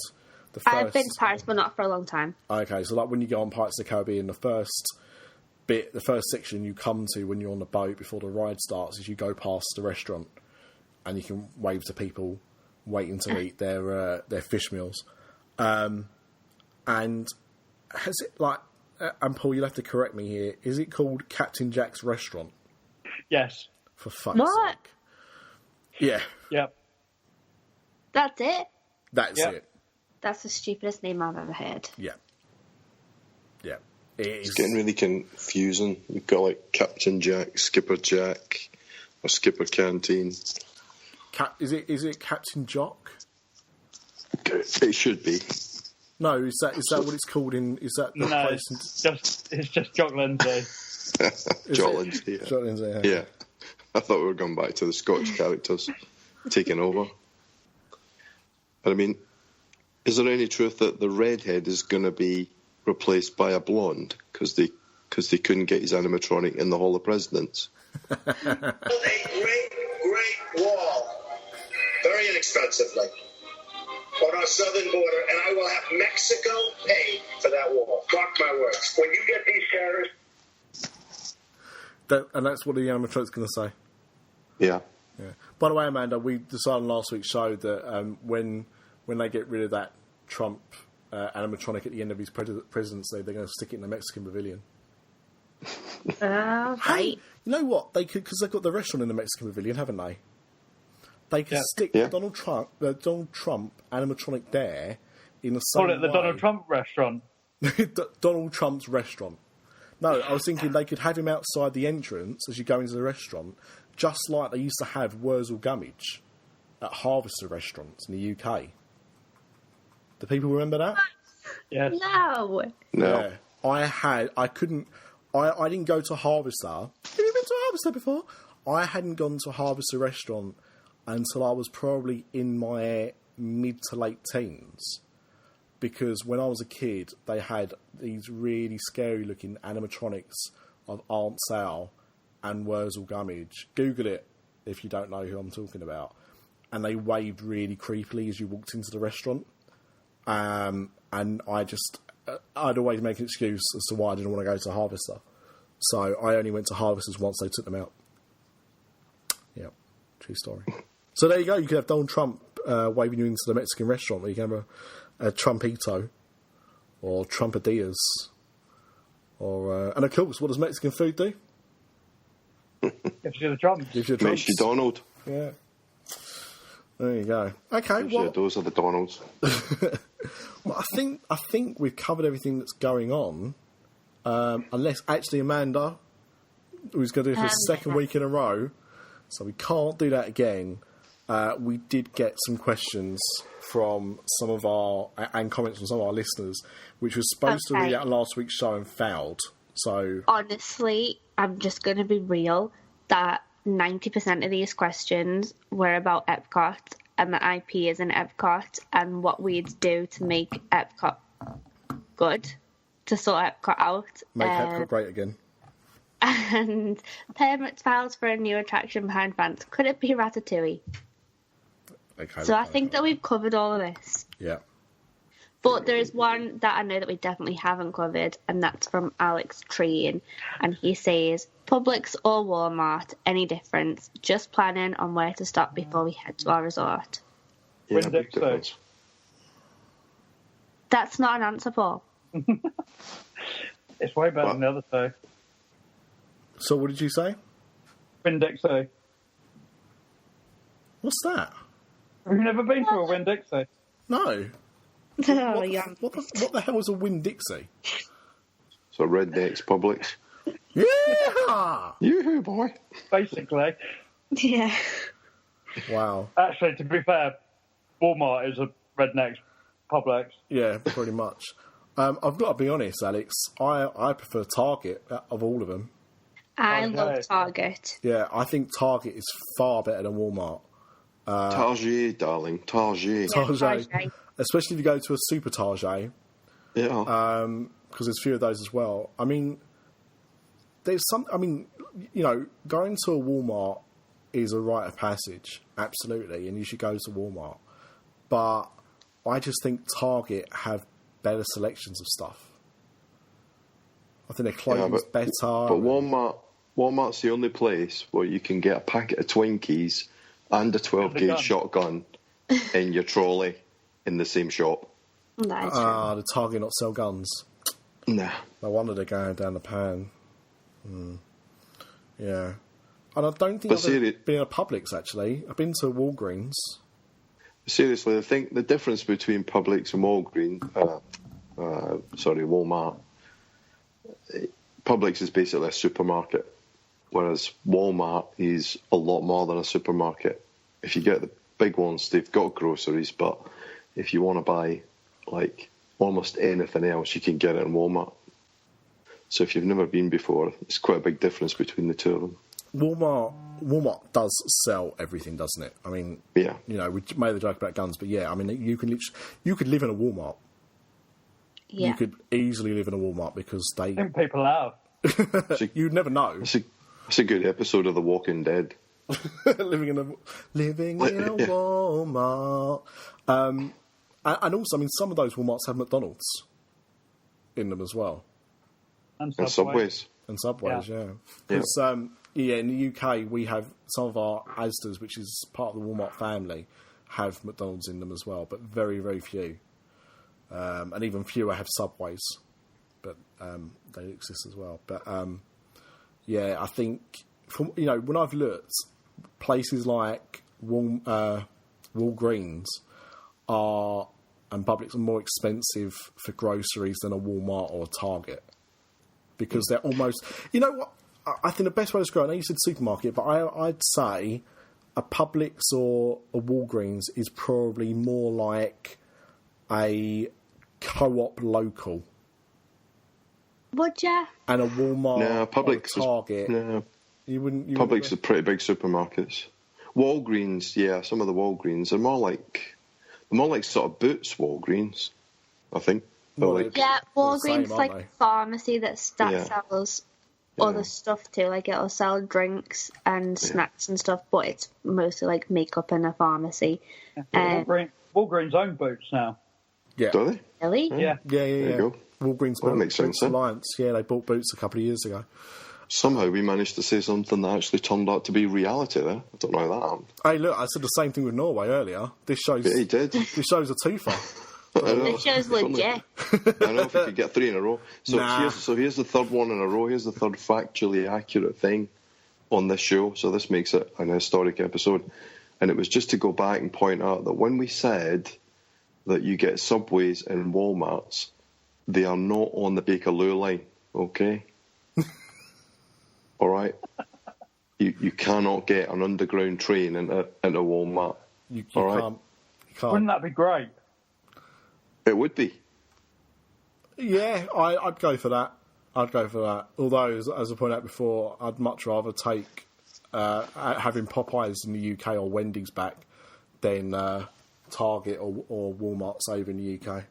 the first... I've been to Paris, but not for a long time. Okay, so like when you go on Pirates of the Caribbean, the first section you come to when you're on the boat before the ride starts is you go past the restaurant and you can wave to people waiting to eat their fish meals. And has it like... and Paul, you'll have to correct me here. Is it called Captain Jack's Restaurant? Yes. For fuck's What? sake. Yeah. Yep. That's it? That's Yep. it. That's the stupidest name I've ever heard. Yeah. Yeah. It's getting really confusing. You've got like Captain Jack, Skipper Jack, or Skipper Canteen. Is it Captain Jock? It should be. No, is that what it's called in? Is that the No, place? it's just Jock Lindsay. Jock Lindsay. Yeah. Jock Lindsay, Yeah. I thought we were going back to the Scottish characters taking over. But I mean, is there any truth that the redhead is going to be replaced by a blonde because they couldn't get his animatronic in the Hall of Presidents? A great wall, very inexpensively, on our southern border, and I will have Mexico pay for that wall. Mark my words. When you get these terrorists... And that's what the animatronic's going to say. Yeah. Yeah. By the way, Amanda, we decided on last week's show that when they get rid of that Trump animatronic at the end of his presidency, they're going to stick it in the Mexican pavilion. Right. Hey, you know what? They could, because they've got the restaurant in the Mexican pavilion, haven't they? They could stick the Donald Trump animatronic there in the same Call it the way. Donald Trump restaurant. Donald Trump's restaurant. No, I was thinking they could have him outside the entrance as you go into the restaurant, just like they used to have Wurzel Gummidge at Harvester restaurants in the UK. Do people remember that? Yes. No. No. Yeah. I didn't go to Harvester. Have you been to Harvester before? I hadn't gone to a Harvester restaurant until I was probably in my mid to late teens. Because when I was a kid, they had these really scary-looking animatronics of Aunt Sal and Wurzel Gummidge. Google it if you don't know who I'm talking about. And they waved really creepily as you walked into the restaurant. And I'd always make an excuse as to why I didn't want to go to Harvester. So I only went to Harvesters once they took them out. Yeah, true story. So there you go. You could have Donald Trump waving you into the Mexican restaurant where you can have a Trumpito or Trumpadillas. And of course, what does Mexican food do? Gives you the Trumps. Makes you Donald. Yeah. There you go. Okay, well, those are the Donalds. well, I think we've covered everything that's going on. Unless actually Amanda, who's going to do it for the second week in a row, so we can't do that again. We did get some questions from some of and comments from some of our listeners, which was supposed to be out last week's show and failed. So honestly, I'm just going to be real that 90% of these questions were about Epcot and the IP is in Epcot and what we'd do to make Epcot good, to sort Epcot out. Make Epcot great again. And permit files for a new attraction behind fans. Could it be Ratatouille? Okay, so I think that we've covered all of this. Yeah. But there is one that I know that we definitely haven't covered, and that's from Alex Treen. And he says, Publix or Walmart, any difference? Just planning on where to stop before we head to our resort. Yeah, Winn-Dixie. That's not an answer, Paul. It's way better than the other two. So what did you say? Winn-Dixie. What's that? Have you never been to a Winn-Dixie? No. Oh, What the hell is a Winn-Dixie? So Redneck's Publix. Yeah! Yoo-hoo, boy. Basically. Yeah. Wow. Actually, to be fair, Walmart is a Redneck's Publix. Yeah, pretty much. I've got to be honest, Alex. I prefer Target of all of them. I love Target. Yeah, I think Target is far better than Walmart. Target, darling. Target. Target. Especially if you go to a super Target. Yeah. Because there's a few of those as well. I mean, going to a Walmart is a rite of passage, absolutely, and you should go to Walmart. But I just think Target have better selections of stuff. I think their clothing's better. But Walmart's the only place where you can get a packet of Twinkies and a 12-gauge shotgun in your trolley in the same shop. That's true. The Target not sell guns. Nah. No wonder they're going down the pan. Yeah. And I don't think I've been in a Publix, actually. I've been to Walgreens. Seriously, I think the difference between Publix and Walmart, Publix is basically a supermarket, whereas Walmart is a lot more than a supermarket. If you get the big ones, they've got groceries, but if you want to buy like almost anything else, you can get it in Walmart. So if you've never been before, it's quite a big difference between the two of them. Walmart does sell everything, doesn't it? I mean, yeah. You know, we made the joke about guns, but yeah, I mean, you could live in a Walmart. Yeah. You could easily live in a Walmart because they. I think people have. You'd never know. It's a good episode of The Walking Dead. living in a Walmart. And also, I mean, some of those Walmarts have McDonald's in them as well. And Subways. And Subways, yeah. Yeah. Because, in the UK, we have some of our Asda's, which is part of the Walmart family, have McDonald's in them as well, but very, very few. And even fewer have Subways, but they exist as well. But, yeah, I think, when I've looked, places like Walgreens and Publix are more expensive for groceries than a Walmart or a Target. Because they're almost... You know what? I think the best way to describe it, I know you said supermarket, but I'd say a Publix or a Walgreens is probably more like a co-op local. Would ya? And a Walmart Publix or a Target. No. You wouldn't... Publix are pretty big supermarkets. Walgreens, yeah, some of the Walgreens are more like sort of Boots Walgreens, I think. Yeah, Walgreens same, like they? a pharmacy that sells other stuff too. Like it'll sell drinks and snacks and stuff, but it's mostly like makeup in a pharmacy. Walgreens own Boots now. Yeah. Do they? Really? Yeah. Yeah. There you go. Walgreens Well, that makes sense, Boots Alliance. Yeah, they bought Boots a couple of years ago. Somehow we managed to say something that actually turned out to be reality there. I don't know how that happened. Hey, look, I said the same thing with Norway earlier. This shows. Yeah, he did. This shows a twofer. This show's legit. I know if you could get 3 in a row. So Nah. here's the third one in a row. Here's the third factually accurate thing on this show. So this makes it an historic episode. And it was just to go back and point out that when we said that you get Subways and Walmarts, they are not on the Bakerloo line, okay? All right? You cannot get an underground train into Walmart. You all right? can't. You can't. Wouldn't that be great? It would be. Yeah, I'd go for that. Although, as I pointed out before, I'd much rather take having Popeyes in the UK or Wendy's back than Target or Walmart's over in the UK.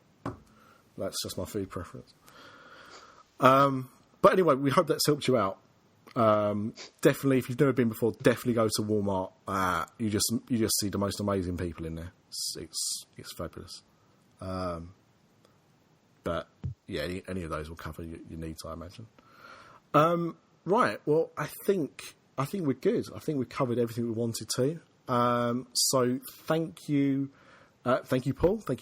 That's just my food preference. But anyway, we hope that's helped you out. Definitely, if you've never been before, definitely go to Walmart. You just see the most amazing people in there. It's fabulous. But yeah, any of those will cover your needs, I imagine. Right. Well, I think we're good. I think we've covered everything we wanted to. So thank you, Paul. Thank you,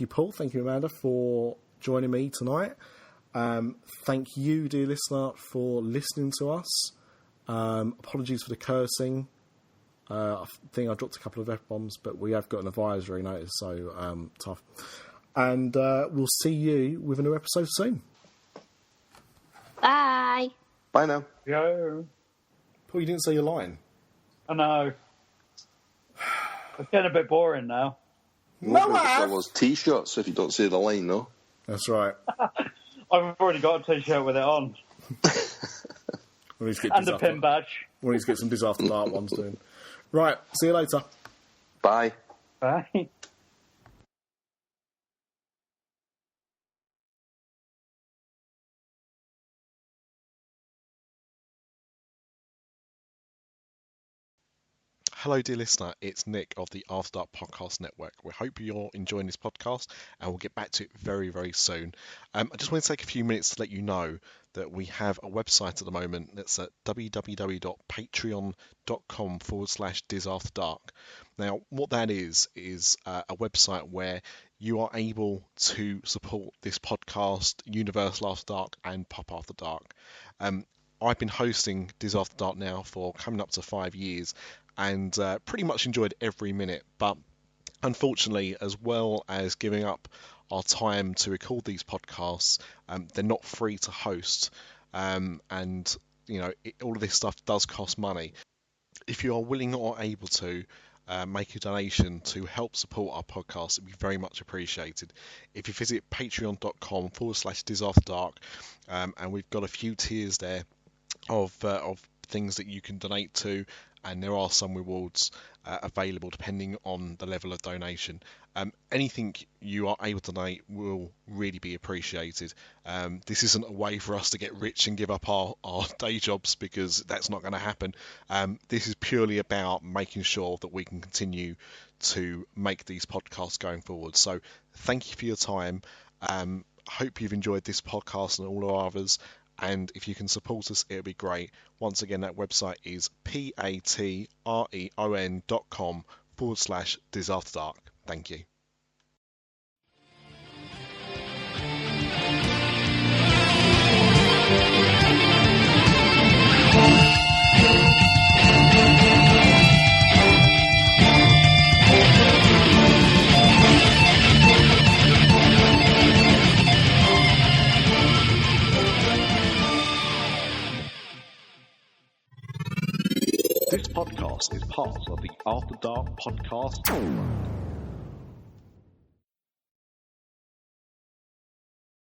Paul. Thank you, Amanda, for joining me tonight. Thank you, dear listener, for listening to us. Apologies for the cursing. I think I dropped a couple of F-bombs, but we have got an advisory notice, so tough. And we'll see you with a new episode soon. Bye. Bye now. Yo. Paul, you didn't say your line. I know. It's getting a bit boring now. There was T-shirts if you don't say the line, though. That's right. I've already got a T-shirt with it on. We need to get And a pin badge. We need to get some Dis After Dark ones doing. Right, see you later. Bye. Bye. Hello, dear listener. It's Nick of the After Dark Podcast Network. We hope you're enjoying this podcast, and we'll get back to it very, very soon. I just want to take a few minutes to let you know that we have a website at the moment that's at www.patreon.com/DisAfterDark. Now, what that is a website where you are able to support this podcast, Universal After Dark, and Pop After Dark. I've been hosting Dis After Dark now for coming up to 5 years, and pretty much enjoyed every minute. But unfortunately, as well as giving up our time to record these podcasts, they're not free to host. And, you know, all of this stuff does cost money. If you are willing or able to make a donation to help support our podcast, it'd be very much appreciated. If you visit patreon.com/DisAfterDark, and we've got a few tiers there of things that you can donate to, and there are some rewards available depending on the level of donation. Anything you are able to donate will really be appreciated. This isn't a way for us to get rich and give up our day jobs, because that's not going to happen. This is purely about making sure that we can continue to make these podcasts going forward. So thank you for your time. Hope you've enjoyed this podcast and all our others. And if you can support us, it'll be great. Once again, that website is patreon.com/DisAfterDark. Thank you. This podcast is part of the After Dark Podcast Network.